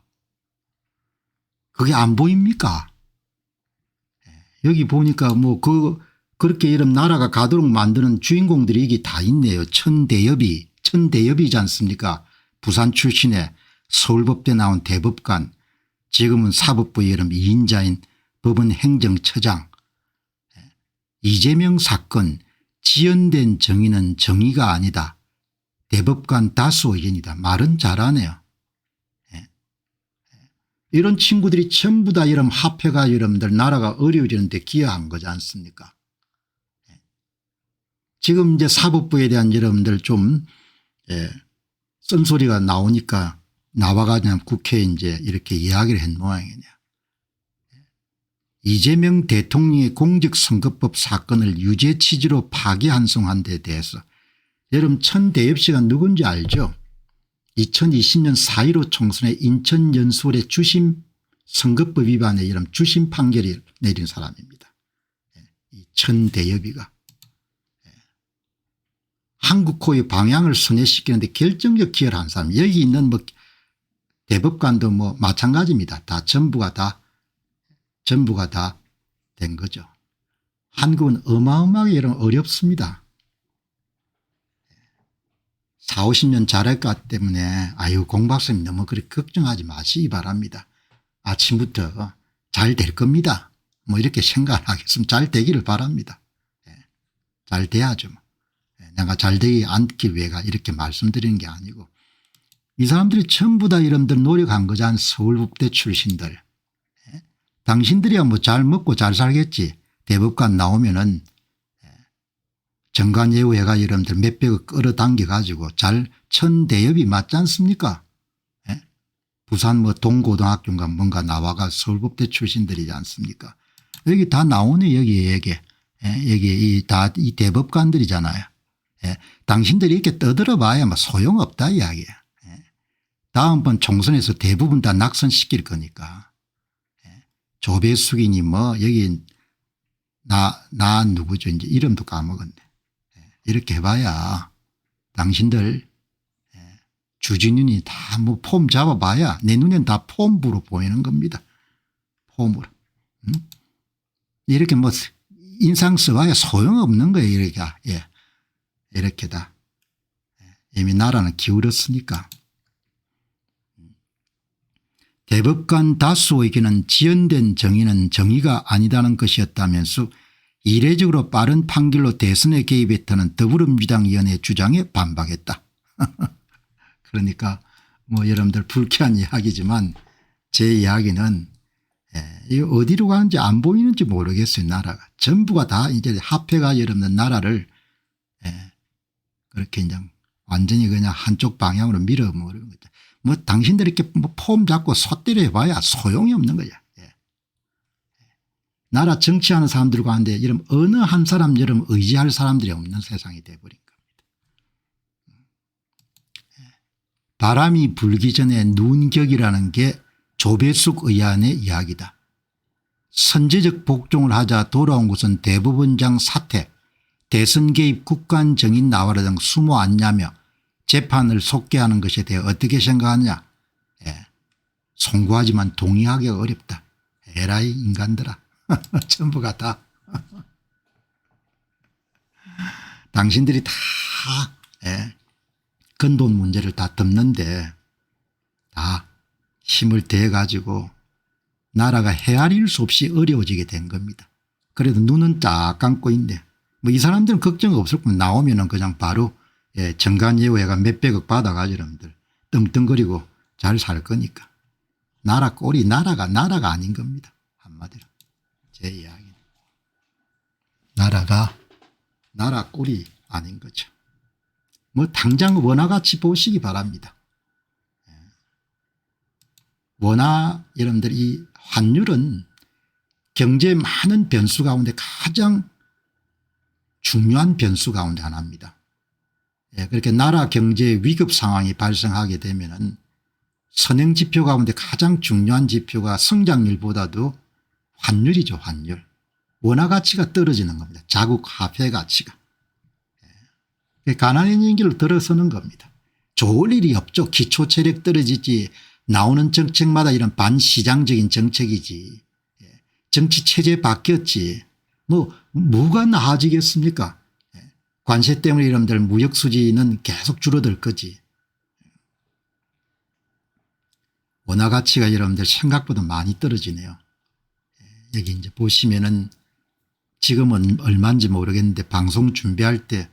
그게 안 보입니까? 여기 보니까 그렇게 이런 나라가 가도록 만드는 주인공들이 이게 다 있네요. 천대엽이지 않습니까? 부산 출신의 서울법대 나온 대법관, 지금은 사법부의 이름 2인자인 법원 행정처장. 이재명 사건 지연된 정의는 정의가 아니다. 대법관 다수 의견이다. 말은 잘하네요. 이런 친구들이 전부 다 이런 합해가 여러분들 나라가 어려워지는데 기여한 거지 않습니까? 지금 이제 사법부에 대한 여러분들 좀 쓴소리가 나오니까 나와가지고 국회에 이제 이렇게 이야기를 한 모양이네요. 이재명 대통령의 공직선거법 사건을 유죄 취지로 파기환송한 데 대해서 여러분 천대엽 씨가 누군지 알죠? 2020년 4.15 총선의 인천연수원의 주심 선거법 위반에 이런 주심 판결을 내린 사람입니다. 이 천대엽이가. 한국호의 방향을 선회시키는데 결정적 기여를 한 사람. 여기 있는 대법관도 마찬가지입니다. 전부가 다 된 거죠. 한국은 어마어마하게 어렵습니다. 4, 50년 잘할까 때문에 아유 공 박사님 너무 그렇게 걱정하지 마시기 바랍니다. 아침부터 잘 될 겁니다. 뭐 이렇게 생각을 하겠으면 잘 되기를 바랍니다. 잘 돼야죠. 내가 잘 되지 않기 위해가 이렇게 말씀드리는 게 아니고 이 사람들이 전부 다 여러분들 노력한 거잖아요. 서울북대 출신들. 당신들이야 뭐 잘 먹고 잘 살겠지. 대법관 나오면은 정관예우회가 여러분들 몇백억 끌어당겨 가지고 잘 천대엽이 맞지 않습니까? 부산 뭐 동고등학교인가 뭔가 나와가 서울북대 출신들이지 않습니까? 여기 다 나오네 여기 이 대법관들이잖아요. 당신들이 이렇게 떠들어 봐야 뭐 소용없다 이야기야. 다음번 총선에서 대부분 다 낙선시킬 거니까. 조배숙이니 뭐 여기 나 누구죠 이제 이름도 까먹었네. 이렇게 해봐야 당신들 주진윤이 다 뭐 폼 잡아봐야 내 눈엔 다 폼부로 보이는 겁니다. 폼으로. 이렇게 뭐 인상 써봐야 소용없는 거예요. 이렇게. 이렇게 다. 이미 나라는 기울었으니까. 대법관 다수에게는 지연된 정의는 정의가 아니다는 것이었다면서 이례적으로 빠른 판결로 대선에 개입했다는 더불어민주당 주장에 반박했다. 그러니까 뭐 여러분들 불쾌한 이야기지만 제 이야기는 어디로 가는지 안 보이는지 모르겠어요. 나라가 전부가 다 이제 합해가 여러분들 나라를 그렇게 이제 완전히 그냥 한쪽 방향으로 밀어버리는 거죠. 뭐 당신들이 이렇게 뭐 폼 잡고 솥대려 해봐야 소용이 없는 거야. 나라 정치하는 사람들과 하는데 이런 어느 한 사람 여러분 의지할 사람들이 없는 세상이 돼버린 겁니다. 바람이 불기 전에 눈격이라는 게 조배숙 의안의 이야기다. 선제적 복종을 하자 돌아온 것은 대법원장 사퇴, 대선 개입 국간 정인 나와라 등 수모 않냐며 재판을 속개하는 것에 대해 어떻게 생각하느냐. 송구하지만 동의하기가 어렵다. 에라이 인간들아. 전부가 다 당신들이 다 근본 문제를 다 덮는데 다 힘을 대해 가지고 나라가 헤아릴 수 없이 어려워지게 된 겁니다. 그래도 눈은 딱 감고 있는데 뭐 이 사람들은 걱정 없을 거면 나오면은 그냥 바로 정관예우회가 몇백억 받아가지고 여러분들 떵떵거리고 잘 살 거니까 나라 꼴이 나라가 아닌 겁니다. 한마디로 제 이야기는 나라 꼴이 아닌 거죠. 뭐 당장 원화같이 보시기 바랍니다. 원화 여러분들 이 환율은 경제의 많은 변수 가운데 가장 중요한 변수 가운데 하나입니다. 그렇게 나라 경제의 위급 상황이 발생하게 되면은 선행지표 가운데 가장 중요한 지표가 성장률보다도 환율이죠. 환율. 원화 가치가 떨어지는 겁니다. 자국 화폐 가치가. 가난한 길을 들어서는 겁니다. 좋을 일이 없죠. 기초체력 떨어지지 나오는 정책마다 이런 반시장적인 정책이지. 정치체제 바뀌었지. 뭐가 나아지겠습니까. 관세 때문에 여러분들 무역수지는 계속 줄어들 거지. 원화 가치가 여러분들 생각보다 많이 떨어지네요. 여기 이제 보시면은 지금은 얼마인지 모르겠는데 방송 준비할 때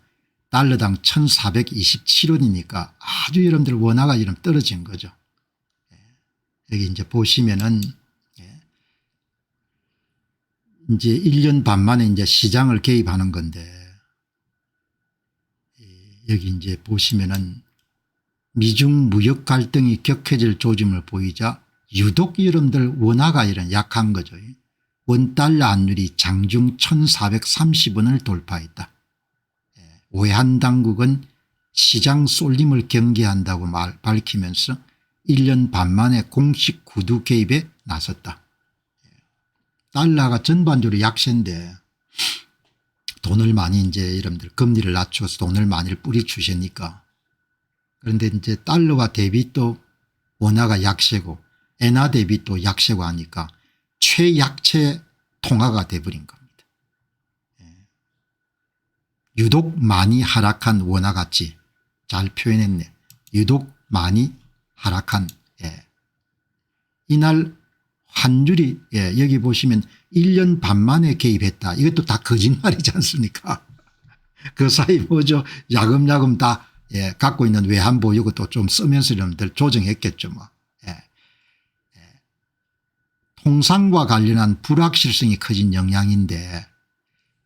달러당 1427원이니까 아주 여러분들 원화가 이런 떨어진 거죠. 여기 이제 보시면은 이제 1년 반 만에 이제 시장을 개입하는 건데 여기 이제 보시면은 미중 무역 갈등이 격해질 조짐을 보이자 유독 여러분들 원화가 이런 약한 거죠. 원달러 환율이 장중 1430원을 돌파했다. 외환당국은 시장 쏠림을 경계한다고 밝히면서 1년 반 만에 공식 구두 개입에 나섰다. 달러가 전반적으로 약세인데 돈을 많이 이제 여러분들 금리를 낮춰서 돈을 많이 뿌리주시니까 그런데 이제 달러와 대비 또 원화가 약세고 엔화 대비 또 약세고 하니까 최약체 통화가 돼버린 겁니다. 유독 많이 하락한 원화 가치 잘 표현했네. 유독 많이 하락한. 예. 이날 환율이 여기 보시면 1년 반 만에 개입했다. 이것도 다 거짓말이지 않습니까? 그 사이 뭐죠. 야금야금 다 갖고 있는 외환보유 이것도 좀 쓰면서 여러분들 조정했겠죠. 뭐. 통상과 관련한 불확실성이 커진 영향인데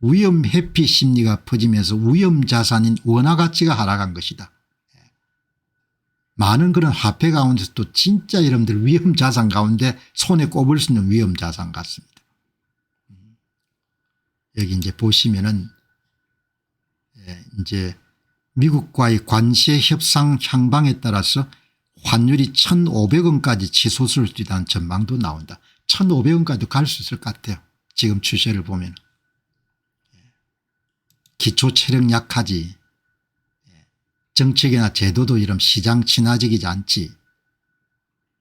위험 회피 심리가 퍼지면서 위험 자산인 원화 가치가 하락한 것이다. 많은 그런 화폐 가운데서도 진짜 여러분들 위험 자산 가운데 손에 꼽을 수 있는 위험 자산 같습니다. 여기 이제 보시면은 이제 미국과의 관세 협상 향방에 따라서 환율이 1,500원까지 치솟을 수 있다는 전망도 나온다. 1,500원까지도 갈 수 있을 것 같아요. 지금 추세를 보면. 기초 체력 약하지. 정책이나 제도도 이런 시장 친화적이지 않지.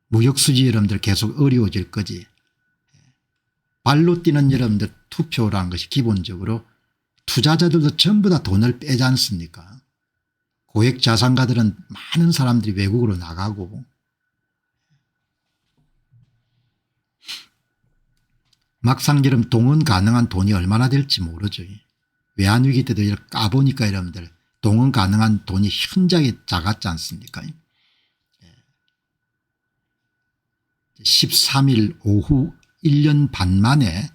무역수지 여러분들 계속 어려워질 거지. 발로 뛰는 여러분들 투표라는 것이 기본적으로 투자자들도 전부 다 돈을 빼지 않습니까? 고액자산가들은 많은 사람들이 외국으로 나가고 막상 여러분 동원 가능한 돈이 얼마나 될지 모르죠. 외환위기 때도 이렇게 까보니까 여러분들 동원 가능한 돈이 현저하게 작았지 않습니까? 13일 오후 1년 반 만에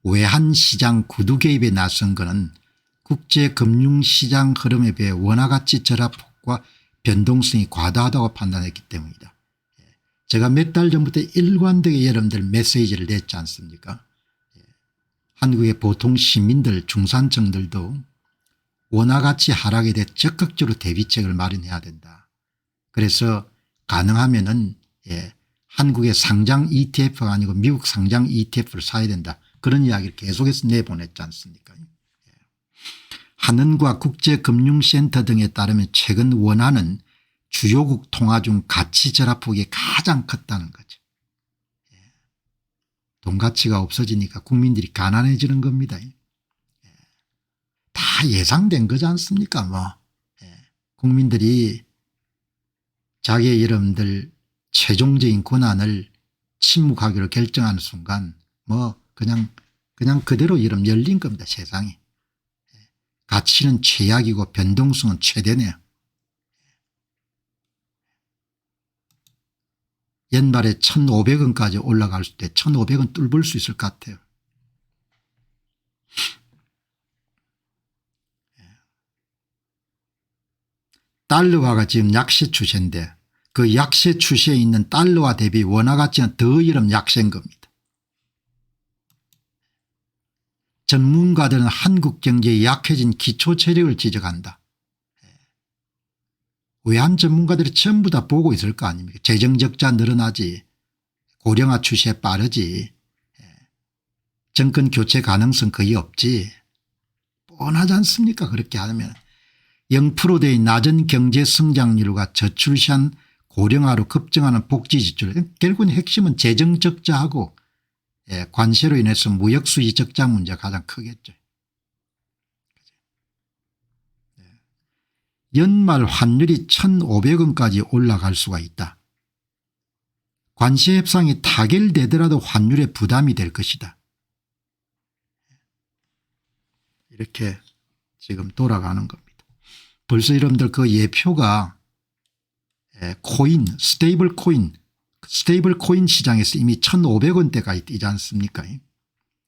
외환시장 구두 개입에 나선 것은 국제금융시장 흐름에 비해 원화가치 절하폭과 변동성이 과다하다고 판단했기 때문이다. 제가 몇 달 전부터 일관되게 여러분들 메시지를 냈지 않습니까? 한국의 보통 시민들 중산층들도 원화가치 하락에 대해 적극적으로 대비책을 마련해야 된다. 그래서 가능하면은 한국의 상장 ETF가 아니고 미국 상장 ETF를 사야 된다. 그런 이야기를 계속해서 내보냈지 않습니까? 한은과 국제금융센터 등에 따르면 최근 원화는 주요국 통화 중 가치 절하폭이 가장 컸다는 거죠. 돈 가치가 없어지니까 국민들이 가난해지는 겁니다. 다 예상된 거지 않습니까? 뭐. 국민들이 자기의 여러분들 최종적인 권한을 침묵하기로 결정하는 순간 뭐 그냥 그대로 이름 열린 겁니다. 세상이. 가치는 최약이고 변동성은 최대네요. 연말에 1,500원까지 올라갈 때 1,500원 뚫을 수 있을 것 같아요. 달러화가 지금 약세 추세인데 그 약세 추세에 있는 달러화 대비 원화 가치는 더 이런 약세인 겁니다. 전문가들은 한국 경제의 약해진 기초 체력을 지적한다. 외환 전문가들이 전부 다 보고 있을 거 아닙니까? 재정적자 늘어나지, 고령화 추세 빠르지, 정권 교체 가능성 거의 없지. 뻔하지 않습니까? 그렇게 하면 0%대의 낮은 경제 성장률과 저출산 고령화로 급증하는 복지 지출, 결국은 핵심은 재정 적자하고 관세로 인해서 무역수지 적자 문제가 가장 크겠죠. 연말 환율이 1,500원까지 올라갈 수가 있다. 관세 협상이 타결되더라도 환율에 부담이 될 것이다. 이렇게 지금 돌아가는 겁니다. 벌써 여러분들 그 예표가 코인, 스테이블 코인 시장에서 이미 1,500원대가 있지 않습니까?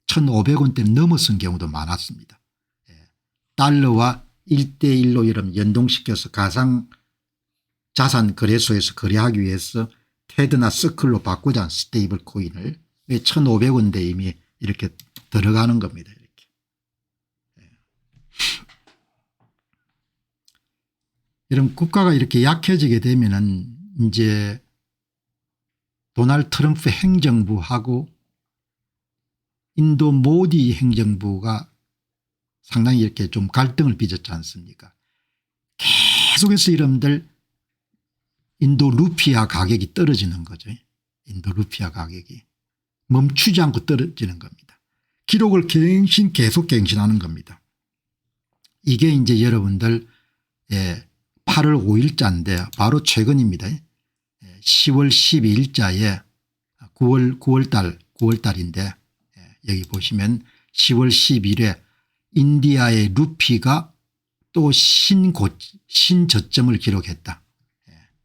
1,500원대 넘어선 경우도 많았습니다. 달러와 1대1로 여러분 연동시켜서 가상자산 거래소에서 거래하기 위해서 테드나 서클로 바꾸자 스테이블 코인을 1,500원대 이미 이렇게 들어가는 겁니다. 이렇게. 이런 국가가 이렇게 약해지게 되면은 이제 도널드 트럼프 행정부하고 인도 모디 행정부가 상당히 이렇게 좀 갈등을 빚었지 않습니까? 계속해서 여러분들 인도 루피아 가격이 떨어지는 거죠. 인도 루피아 가격이 멈추지 않고 떨어지는 겁니다. 기록을 계속 갱신하는 겁니다. 이게 이제 여러분들 8월 5일자인데 바로 최근입니다. 10월 12일자에 9월달인데 여기 보시면 10월 10일에 인디아의 루피가 또 신저점을 기록했다.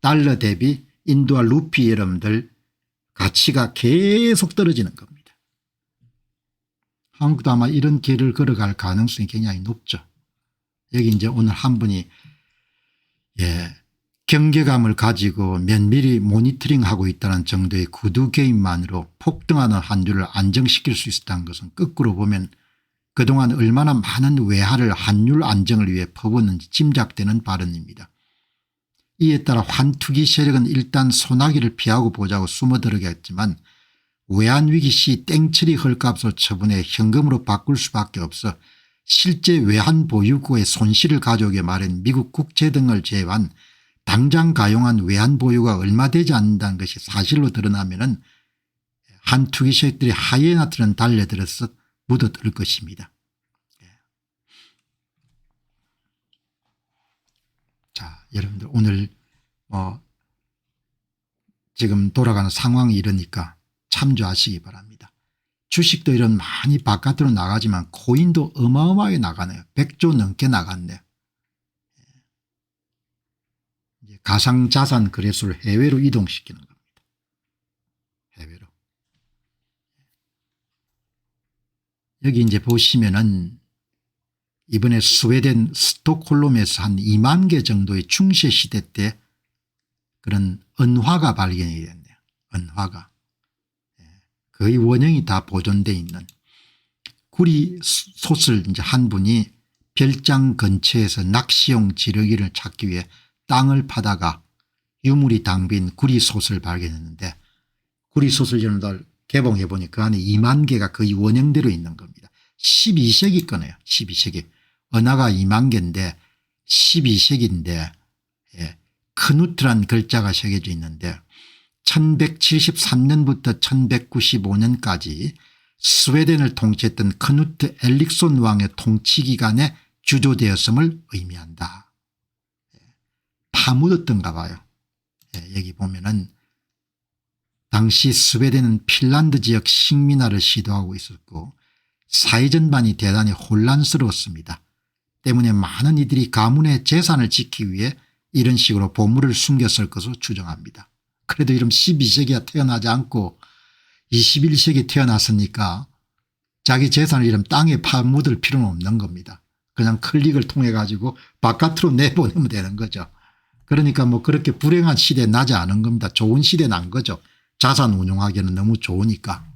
달러 대비 인도와 루피 여러분들 가치가 계속 떨어지는 겁니다. 한국도 아마 이런 길을 걸어갈 가능성이 굉장히 높죠. 여기 이제 오늘 한 분이 경계감을 가지고 면밀히 모니터링하고 있다는 정도의 구두 개입만으로 폭등하는 환율을 안정시킬 수 있었다는 것은 거꾸로 보면 그동안 얼마나 많은 외화를 환율 안정을 위해 퍼붓는지 짐작되는 발언입니다. 이에 따라 환투기 세력은 일단 소나기를 피하고 보자고 숨어들어겠지만 외환위기 시 땡처리 헐값을 처분해 현금으로 바꿀 수밖에 없어 실제 외환 보유고의 손실을 가져오게 마련 미국 국채 등을 제외한 당장 가용한 외환 보유가 얼마 되지 않는다는 것이 사실로 드러나면 한 투기 세력들이 하이에나처럼 달려들어서 묻어들 것입니다. 자, 여러분들 오늘 지금 돌아가는 상황이 이러니까 참조하시기 바랍니다. 주식도 이런 많이 바깥으로 나가지만 코인도 어마어마하게 나가네요. 100조 넘게 나갔네요. 가상자산 거래소를 해외로 이동시키는 겁니다. 해외로. 여기 이제 보시면은 이번에 스웨덴 스톡홀름에서 한 2만 개 정도의 중세 시대 때 그런 은화가 발견이 됐네요. 은화가. 거의 원형이 다 보존되어 있는 구리 솥을 이제 한 분이 별장 근처에서 낚시용 지렁이를 찾기 위해 땅을 파다가 유물이 담긴 구리솥을 발견했는데 구리솥을 여러분들 개봉해 보니 그 안에 2만 개가 거의 원형대로 있는 겁니다. 12세기 거네요. 12세기. 은하가 2만 개인데 12세기인데 크누트란 글자가 새겨져 있는데 1173년부터 1195년까지 스웨덴을 통치했던 크누트 엘릭손 왕의 통치 기간에 주조되었음을 의미한다. 파묻었던가 봐요. 여기 보면은 당시 스웨덴은 핀란드 지역 식민화를 시도하고 있었고 사회 전반이 대단히 혼란스러웠습니다. 때문에 많은 이들이 가문의 재산을 지키기 위해 이런 식으로 보물을 숨겼을 것으로 추정합니다. 그래도 이런 12세기가 태어나지 않고 21세기 태어났으니까 자기 재산을 이런 땅에 파묻을 필요는 없는 겁니다. 그냥 클릭을 통해 가지고 바깥으로 내보내면 되는 거죠. 그러니까 뭐 그렇게 불행한 시대에 나지 않은 겁니다. 좋은 시대에 난 거죠. 자산 운용하기에는 너무 좋으니까.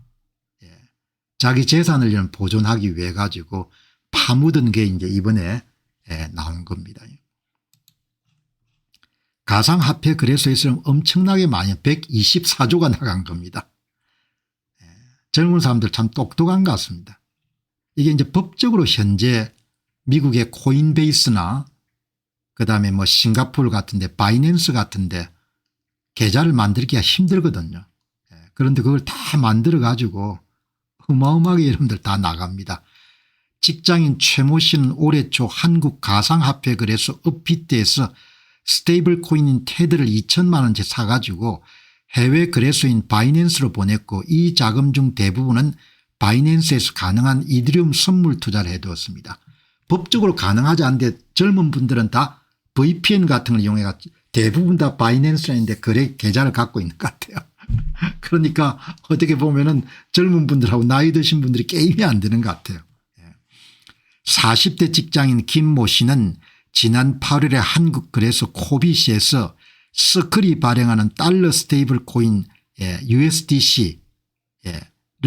자기 재산을 이런 보존하기 위해 가지고 파묻은 게 이제 이번에 나온 겁니다. 가상화폐 거래소에서는 엄청나게 많이 124조가 나간 겁니다. 젊은 사람들 참 똑똑한 것 같습니다. 이게 이제 법적으로 현재 미국의 코인베이스나 그다음에 뭐 싱가포르 같은데 바이낸스 같은데 계좌를 만들기가 힘들거든요. 그런데 그걸 다 만들어 가지고 어마어마하게 여러분들 다 나갑니다. 직장인 최모 씨는 올해 초 한국 가상화폐 거래소 업비트에서 스테이블 코인인 테드를 2천만 원째 사가지고 해외 거래소인 바이낸스로 보냈고 이 자금 중 대부분은 바이낸스에서 가능한 이더리움 선물 투자를 해두었습니다. 법적으로 가능하지 않은데 젊은 분들은 다 VPN 같은 걸 이용해 가지고 대부분 다 바이낸스인데 거래 계좌를 갖고 있는 것 같아요. 그러니까 어떻게 보면은 젊은 분들하고 나이 드신 분들이 게임이 안 되는 것 같아요. 40대 직장인 김모 씨는 지난 8월에 한국 거래소 코빗에서 서클이 발행하는 달러 스테이블 코인 USDC를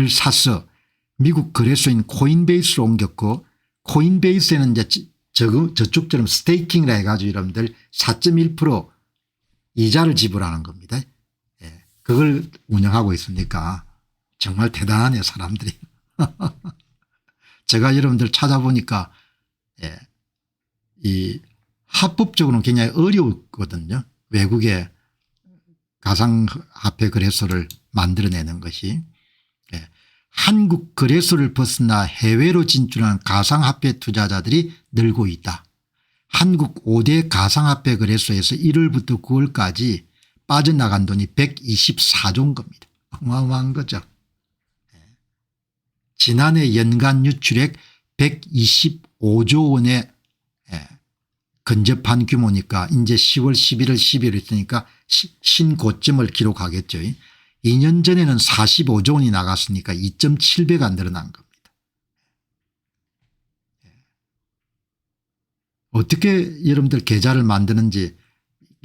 사서 미국 거래소인 코인베이스로 옮겼고 코인베이스에는 이제 저쪽처럼 스테이킹이라 해가지고 여러분들 4.1% 이자를 지불하는 겁니다. 그걸 운영하고 있으니까 정말 대단하네요 사람들이. 제가 여러분들 찾아보니까 이 합법적으로는 굉장히 어려웠거든요. 외국의 가상화폐 거래소를 만들어내는 것이. 한국 거래소를 벗어나 해외로 진출하는 가상화폐 투자자들이 늘고 있다. 한국 5대 가상화폐 거래소에서 1월부터 9월까지 빠져나간 돈이 124조인 겁니다. 어마어마한 거죠. 지난해 연간 유출액 125조 원에 근접한 규모니까 이제 10월 11월 12월 있으니까 신고점을 기록하겠죠. 2년 전에는 45조 원이 나갔으니까 2.7배가 늘어난 겁니다. 어떻게 여러분들 계좌를 만드는지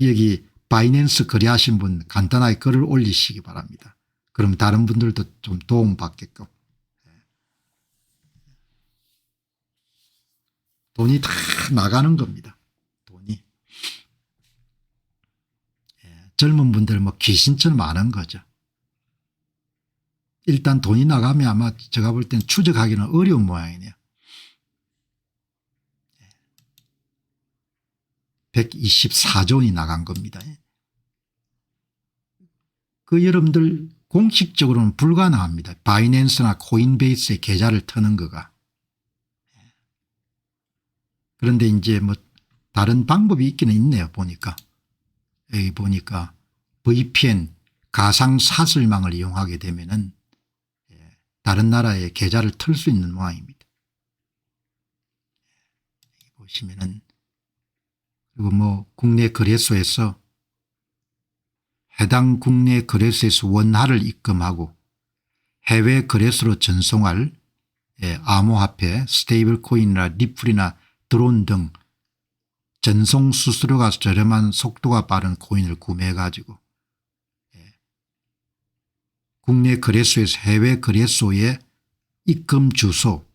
여기 바이낸스 거래하신 분 간단하게 글을 올리시기 바랍니다. 그럼 다른 분들도 좀 도움받게끔. 돈이 다 나가는 겁니다. 돈이. 젊은 분들 뭐 귀신처럼 아는 거죠. 일단 돈이 나가면 아마 제가 볼 때는 추적하기는 어려운 모양이네요. 124조 원이 나간 겁니다. 그 여러분들 공식적으로는 불가능합니다. 바이낸스나 코인베이스에 계좌를 터는 거가. 그런데 이제 뭐 다른 방법이 있기는 있네요. 보니까. 여기 보니까 VPN 가상 사설망을 이용하게 되면은 다른 나라에 계좌를 털 수 있는 모양입니다. 여기 보시면은 그리고 뭐 국내 거래소에서 해당 국내 거래소에서 원화를 입금하고 해외 거래소로 전송할 암호화폐, 스테이블 코인이나 리플이나 드론 등 전송 수수료가 저렴한 속도가 빠른 코인을 구매해 가지고 국내 거래소에서 해외 거래소의 입금 주소,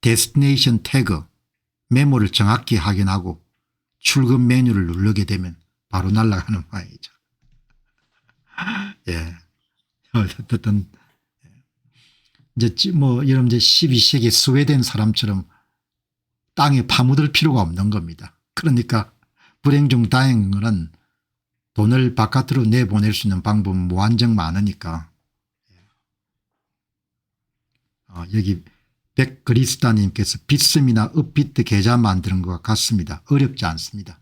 데스티네이션 태그, 메모를 정확히 확인하고 출금 메뉴를 누르게 되면 바로 날아가는 모양이죠. 예. 어쨌든 이제 뭐 여러분 이제 12세기 스웨덴 사람처럼 땅에 파묻을 필요가 없는 겁니다. 그러니까 불행 중 다행은 돈을 바깥으로 내보낼 수 있는 방법은 무한정 많으니까. 여기 백그리스다님께서 빗썸이나 업비트 계좌 만드는 것과 같습니다. 어렵지 않습니다.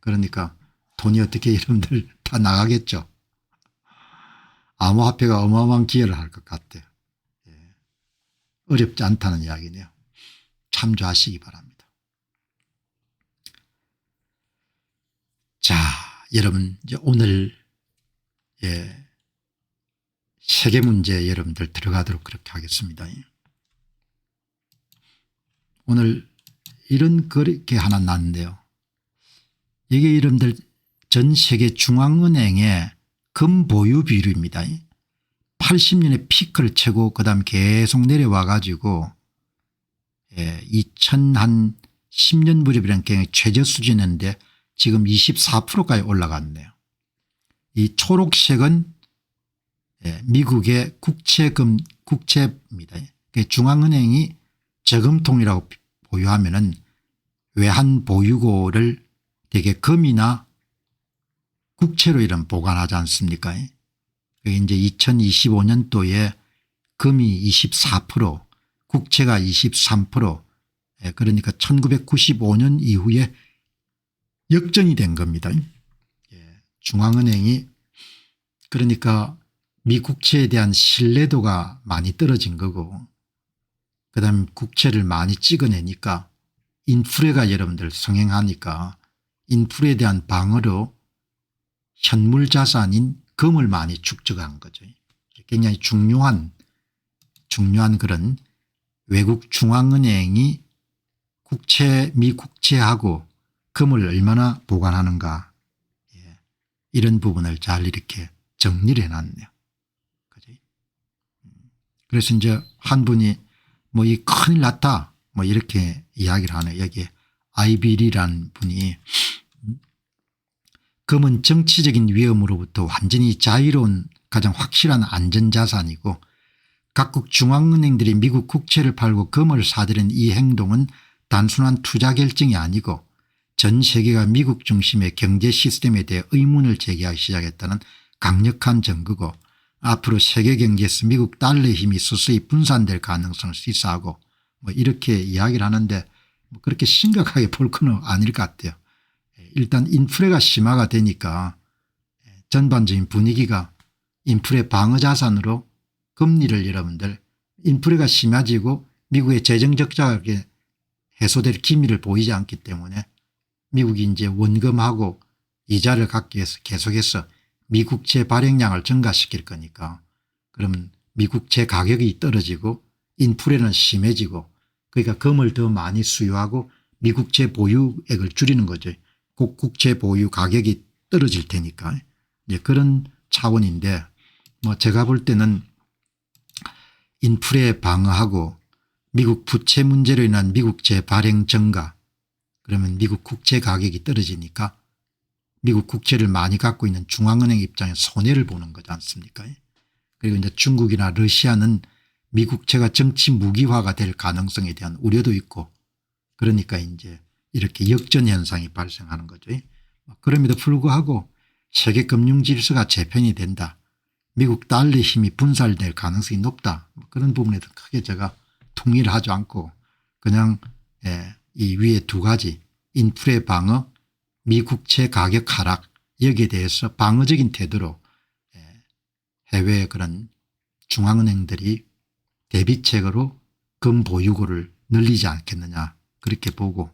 그러니까 돈이 어떻게 여러분들 다 나가겠죠. 암호화폐가 어마어마한 기여를 할 것 같아요. 어렵지 않다는 이야기네요. 참조하시기 바랍니다. 자, 여러분 이제 오늘 세계 문제 여러분들 들어가도록 그렇게 하겠습니다. 오늘 이런 그렇게 하나 났는데요. 이게 여러분들 전 세계 중앙은행의 금 보유 비율입니다. 80년에 피크를 채고 그다음 계속 내려와 가지고 2010년 무렵이라는 게 최저 수준인데 지금 24%까지 올라갔네요. 이 초록색은 미국의 국채입니다. 중앙은행이 저금통이라고 보유하면은 외환 보유고를 대개 금이나 국채로 이런 보관하지 않습니까? 이제 2025년도에 금이 24%, 국채가 23%, 그러니까 1995년 이후에 역전이 된 겁니다. 중앙은행이 그러니까 미국채에 대한 신뢰도가 많이 떨어진 거고 그다음에 국채를 많이 찍어내니까 인플레가 여러분들 성행하니까 인플레에 대한 방어로 현물 자산인 금을 많이 축적한 거죠. 굉장히 중요한 그런 외국 중앙은행이 미국채하고 금을 얼마나 보관하는가 이런 부분을 잘 이렇게 정리를 해놨네요. 그래서 이제 한 분이 뭐 이 큰일 났다 뭐 이렇게 이야기를 하네요. 여기 아이비리라는 분이 금은 정치적인 위험으로부터 완전히 자유로운 가장 확실한 안전자산이고 각국 중앙은행들이 미국 국채를 팔고 금을 사들인 이 행동은 단순한 투자 결정이 아니고 전 세계가 미국 중심의 경제 시스템에 대해 의문을 제기하기 시작했다는 강력한 증거고 앞으로 세계 경제에서 미국 달러의 힘이 서서히 분산될 가능성을 시사하고 뭐 이렇게 이야기를 하는데 뭐 그렇게 심각하게 볼 건 아닐 것 같아요. 일단 인플레가 심화가 되니까 전반적인 분위기가 인플레 방어 자산으로 금리를 여러분들 인플레가 심해지고 미국의 재정 적자가 해소될 기미를 보이지 않기 때문에 미국이 이제 원금하고 이자를 갖기 위해서 계속해서 미국채 발행량을 증가시킬 거니까 그러면 미국채 가격이 떨어지고 인플레는 심해지고 그러니까 금을 더 많이 수요하고 미국채 보유액을 줄이는 거죠. 국채 보유 가격이 떨어질 테니까 이제 그런 차원인데 뭐 제가 볼 때는 인플레 방어하고 미국 부채 문제로 인한 미국채 발행 증가 그러면 미국 국채 가격이 떨어지니까 미국 국채를 많이 갖고 있는 중앙은행 입장에 손해를 보는 거지 않습니까? 그리고 이제 중국이나 러시아는 미국채가 정치 무기화가 될 가능성에 대한 우려도 있고 그러니까 이제 이렇게 역전 현상이 발생하는 거죠. 그럼에도 불구하고 세계 금융 질서가 재편이 된다. 미국 달러 힘이 분산될 가능성이 높다. 그런 부분에도 크게 제가 동의를 하지 않고 그냥 이 위에 두 가지 인플레 방어 미국채 가격 하락 여기에 대해서 방어적인 태도로 해외 그런 중앙은행들이 대비책으로 금 보유고를 늘리지 않겠느냐 그렇게 보고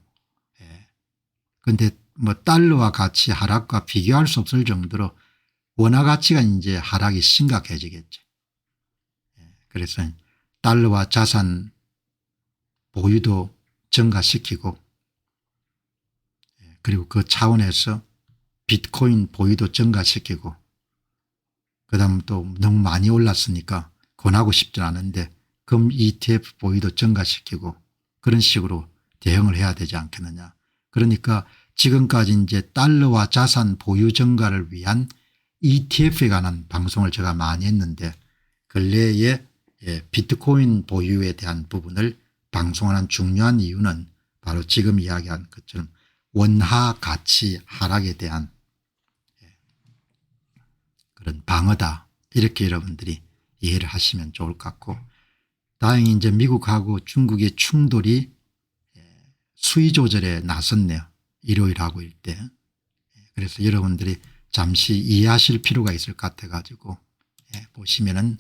그런데 뭐 달러와 가치 하락과 비교할 수 없을 정도로 원화 가치가 이제 하락이 심각해지겠죠. 그래서 달러와 자산 보유도 증가시키고 그리고 그 차원에서 비트코인 보유도 증가시키고 그다음 또 너무 많이 올랐으니까 권하고 싶지 않은데 금 ETF 보유도 증가시키고 그런 식으로 대응을 해야 되지 않겠느냐. 그러니까 지금까지 이제 달러와 자산 보유 증가를 위한 ETF에 관한 방송을 제가 많이 했는데 근래에 비트코인 보유에 대한 부분을 방송하는 중요한 이유는 바로 지금 이야기한 것처럼 원화 가치 하락에 대한 그런 방어다 이렇게 여러분들이 이해를 하시면 좋을 것 같고 다행히 이제 미국하고 중국의 충돌이 수위 조절에 나섰네요. 일요일하고 일대. 그래서 여러분들이 잠시 이해하실 필요가 있을 것 같아 가지고 보시면은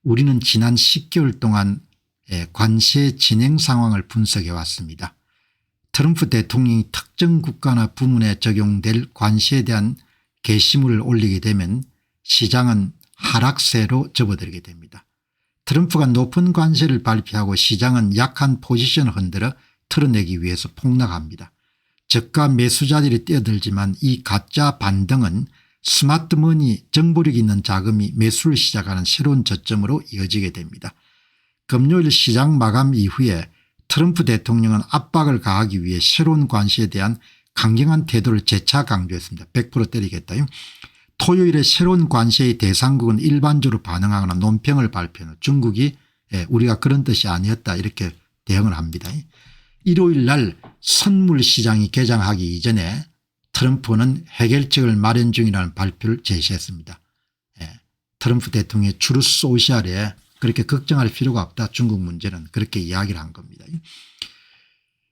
우리는 지난 10개월 동안 관세 진행 상황을 분석해 왔습니다. 트럼프 대통령이 특정 국가나 부문에 적용될 관세에 대한 게시물을 올리게 되면 시장은 하락세로 접어들게 됩니다. 트럼프가 높은 관세를 발표하고 시장은 약한 포지션을 흔들어 털어내기 위해서 폭락합니다. 저가 매수자들이 뛰어들지만 이 가짜 반등은 스마트머니 정보력 있는 자금이 매수를 시작하는 새로운 저점으로 이어지게 됩니다. 금요일 시장 마감 이후에 트럼프 대통령은 압박을 가하기 위해 새로운 관세에 대한 강경한 태도를 재차 강조했습니다. 100% 때리겠다. 토요일에 새로운 관세의 대상국은 일반적으로 반응하거나 논평을 발표하는 중국이 우리가 그런 뜻이 아니었다 이렇게 대응을 합니다. 일요일 날 선물 시장이 개장하기 이전에 트럼프는 해결책을 마련 중이라는 발표를 제시했습니다. 트럼프 대통령의 트루스 소셜에 그렇게 걱정할 필요가 없다. 중국 문제는 그렇게 이야기를 한 겁니다.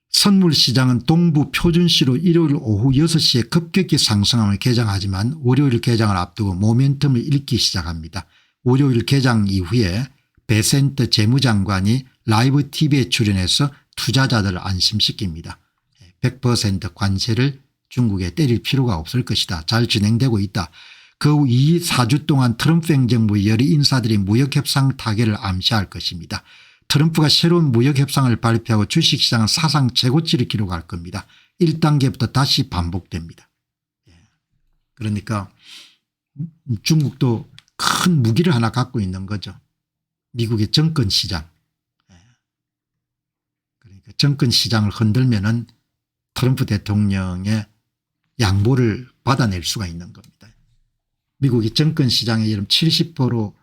선물 시장은 동부 표준시로 일요일 오후 6시에 급격히 상승하며 개장하지만 월요일 개장을 앞두고 모멘텀을 잃기 시작합니다. 월요일 개장 이후에 베센트 재무장관이 라이브 TV에 출연해서 투자자들을 안심시킵니다. 100% 관세를 중국에 때릴 필요가 없을 것이다. 잘 진행되고 있다. 그 후 2, 4주 동안 트럼프 행정부의 여러 인사들이 무역협상 타결을 암시할 것입니다. 트럼프가 새로운 무역협상을 발표하고 주식시장은 사상 최고치를 기록할 겁니다. 1단계부터 다시 반복됩니다. 그러니까 중국도 큰 무기를 하나 갖고 있는 거죠. 미국의 정권시장. 그러니까 정권시장을 흔들면은 트럼프 대통령의 양보를 받아낼 수가 있는 겁니다. 미국의 정권시장의 70%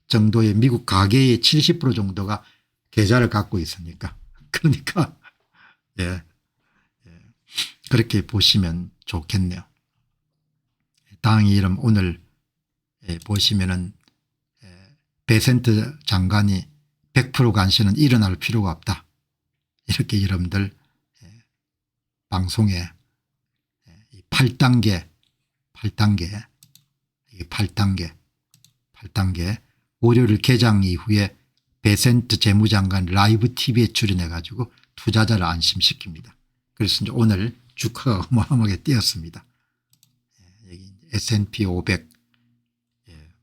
정도의 미국 가계의 70% 정도가 계좌를 갖고 있으니까 그러니까 그렇게 보시면 좋겠네요. 당의 이름 오늘 보시면은 베센트 장관이 100% 관세는 일어날 필요가 없다. 이렇게 여러분들 방송에 8단계 8단계 월요일 개장 이후에 베센트 재무장관 라이브 TV에 출연해 가지고 투자자를 안심시킵니다. 그래서 이제 오늘 주가가 어마어마하게 뛰었습니다. 여기 S&P 500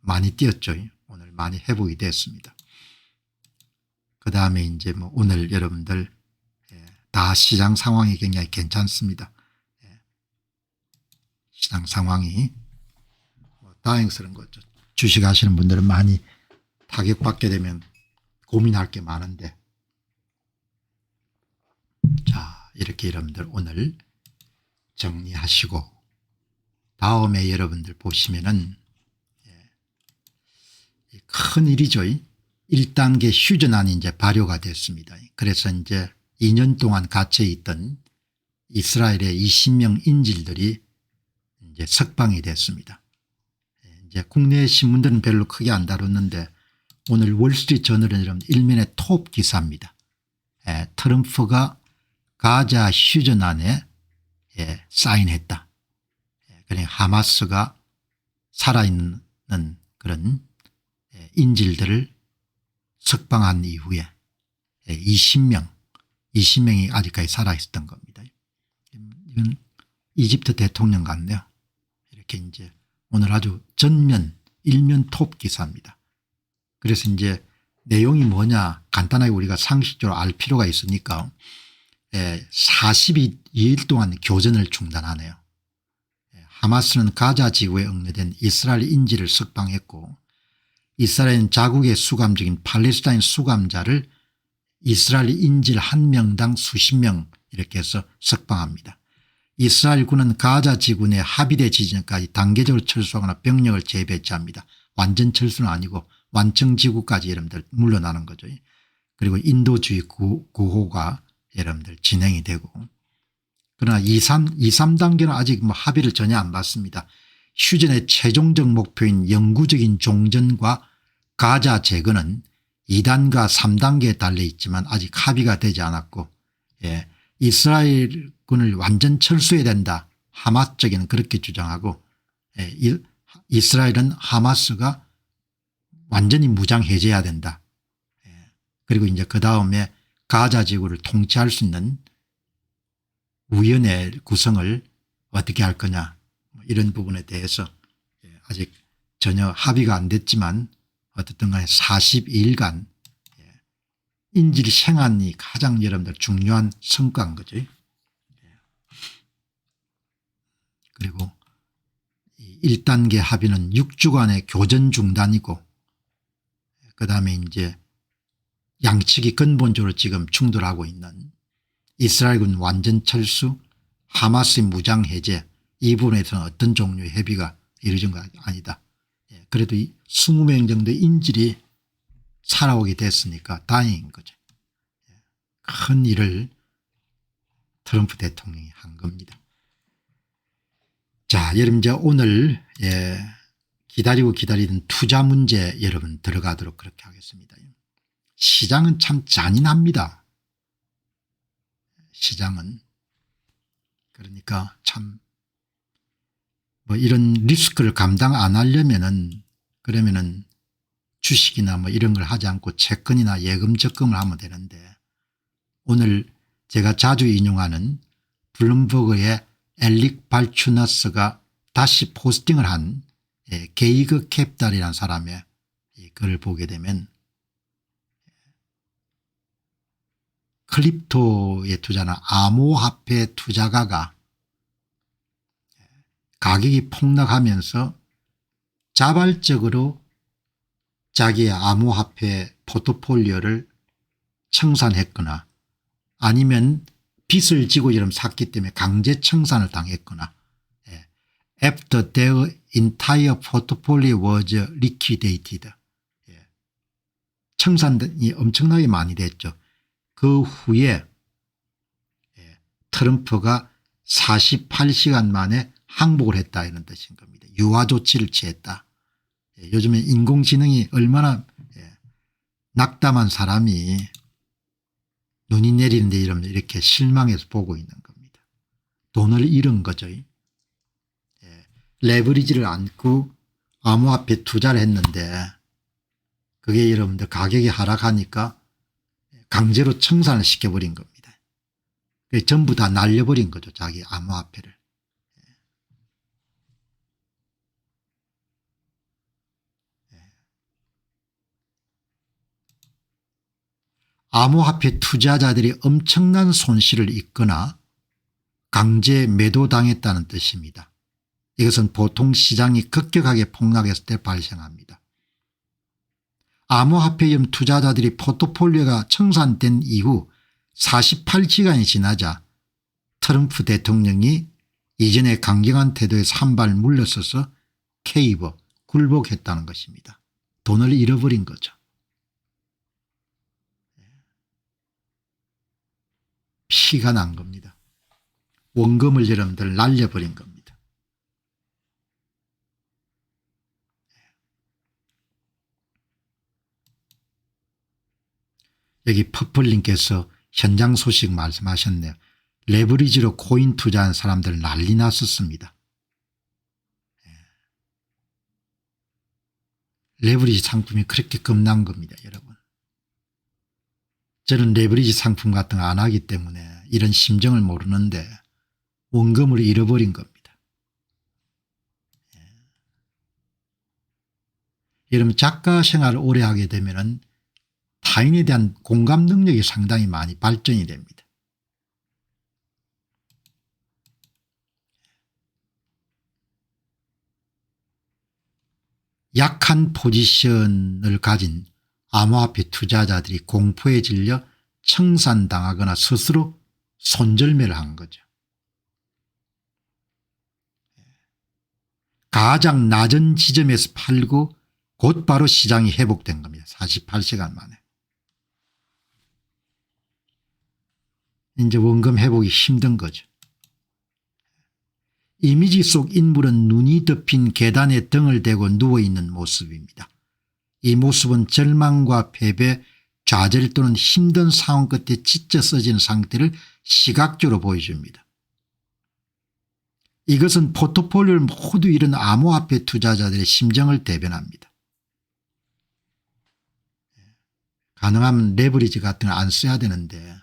많이 뛰었죠. 오늘 많이 회복이 됐습니다. 그다음에 이제 뭐 오늘 여러분들 다 시장 상황이 굉장히 괜찮습니다. 시장 상황이 다행스러운 거죠. 주식 하시는 분들은 많이 타격받게 되면 고민할 게 많은데, 자 이렇게 여러분들 오늘 정리하시고 다음에 여러분들 보시면은 큰 일이죠. 1단계 휴전안이 이제 발효가 됐습니다. 그래서 이제 2년 동안 갇혀 있던 이스라엘의 20명 인질들이 이제 석방이 됐습니다. 이제 국내 신문들은 별로 크게 안 다뤘는데 오늘 월스트리트 저널은 일면의 톱 기사입니다. 트럼프가 가자 휴전안에 사인했다. 그러니까 하마스가 살아있는 그런 인질들을 석방한 이후에 20명이 아직까지 살아있었던 겁니다. 이건 이집트 대통령 같네요. 이렇게 이제 오늘 아주 전면 일면 톱 기사입니다. 그래서 이제 내용이 뭐냐 간단하게 우리가 상식적으로 알 필요가 있으니까 42일 동안 교전을 중단하네요. 하마스는 가자 지구에 억류된 이스라엘 인질을 석방했고 이스라엘은 자국의 수감적인 팔레스타인 수감자를 이스라엘 인질 한 명당 수십 명 이렇게 해서 석방합니다. 이스라엘군은 가자 지구 내 합의대 지점까지 단계적으로 철수하거나 병력을 재배치합니다. 완전 철수는 아니고 완청지구까지 여러분들 물러나는 거죠. 그리고 인도주의 구호가 여러분들 진행이 되고, 그러나 2, 3단계는 아직 뭐 합의를 전혀 안 받습니다. 휴전의 최종적 목표인 영구적인 종전과 가자 재건은 2단과 3단계에 달려 있지만 아직 합의가 되지 않았고, 이스라엘군을 완전 철수해야 된다. 하마스 쪽에는 그렇게 주장하고, 이스라엘은 하마스가 완전히 무장 해제해야 된다. 그리고 이제 그 다음에 가자 지구를 통치할 수 있는 위원회 구성을 어떻게 할 거냐 이런 부분에 대해서 아직 전혀 합의가 안 됐지만 어떻든 간에 42일간 인질 생한이 가장 여러분들 중요한 성과인 거죠. 그리고 1단계 합의는 6주간의 교전 중단이고, 그다음에 이제 양측이 근본적으로 지금 충돌하고 있는 이스라엘군 완전 철수, 하마스의 무장 해제, 이 부분에서는 어떤 종류의 협의가 이루어진 건 아니다. 그래도 20명 정도의 인질이 살아오게 됐으니까 다행인 거죠. 큰 일을 트럼프 대통령이 한 겁니다. 자, 여러분 이제 오늘 기다리고 기다리던 투자 문제 여러분 들어가도록 그렇게 하겠습니다. 시장은 참 잔인합니다. 시장은. 그러니까 참 뭐 이런 리스크를 감당 안 하려면은 그러면은 주식이나 뭐 이런 걸 하지 않고 채권이나 예금 적금을 하면 되는데, 오늘 제가 자주 인용하는 블룸버그의 엘릭 발추너스가 다시 포스팅을 한 게이그 캡달이라는 사람의 글을 보게 되면 크립토에 투자하는 암호화폐 투자가가 가격이 폭락하면서 자발적으로 자기의 암호화폐 포트폴리오를 청산했거나 아니면 빚을 지고 이름 샀기 때문에 강제 청산을 당했거나, After their entire portfolio was liquidated, 청산이 엄청나게 많이 됐죠. 그 후에 트럼프가 48시간 만에 항복을 했다 이런 뜻인 겁니다. 유화 조치를 취했다. 요즘에 인공지능이 얼마나 낙담한 사람이 눈이 내리는데 이러면 이렇게 실망해서 보고 있는 겁니다. 돈을 잃은 거죠. 레버리지를 안고 암호화폐 투자를 했는데 그게 여러분들 가격이 하락하니까 강제로 청산을 시켜버린 겁니다. 전부 다 날려버린 거죠. 자기 암호화폐를. 암호화폐 투자자들이 엄청난 손실을 입거나 강제 매도당했다는 뜻입니다. 이것은 보통 시장이 급격하게 폭락했을 때 발생합니다. 암호화폐형 투자자들이 포트폴리오가 청산된 이후 48시간이 지나자 트럼프 대통령이 이전의 강경한 태도에서 한 발 물러서서 케이버 굴복했다는 것입니다. 돈을 잃어버린 거죠. 피가 난 겁니다. 원금을 여러분들 날려버린 겁니다. 여기 퍼플님께서 현장 소식 말씀하셨네요. 레버리지로 코인 투자한 사람들 난리 났었습니다. 레버리지 상품이 그렇게 겁난 겁니다. 여러분. 저는 레버리지 상품 같은 거 안 하기 때문에 이런 심정을 모르는데 원금을 잃어버린 겁니다. 여러분 작가 생활을 오래 하게 되면 타인에 대한 공감 능력이 상당히 많이 발전이 됩니다. 약한 포지션을 가진 암호화폐 투자자들이 공포에 질려 청산당하거나 스스로 손절매를 한 거죠. 가장 낮은 지점에서 팔고 곧바로 시장이 회복된 겁니다. 48시간 만에. 이제 원금 회복이 힘든 거죠. 이미지 속 인물은 눈이 덮인 계단에 등을 대고 누워있는 모습입니다. 이 모습은 절망과 패배, 좌절 또는 힘든 상황 끝에 찢어 써진 상태를 시각적으로 보여줍니다. 이것은 포트폴리오를 모두 잃은 암호화폐 투자자들의 심정을 대변합니다. 가능하면 레버리지 같은 거 안 써야 되는데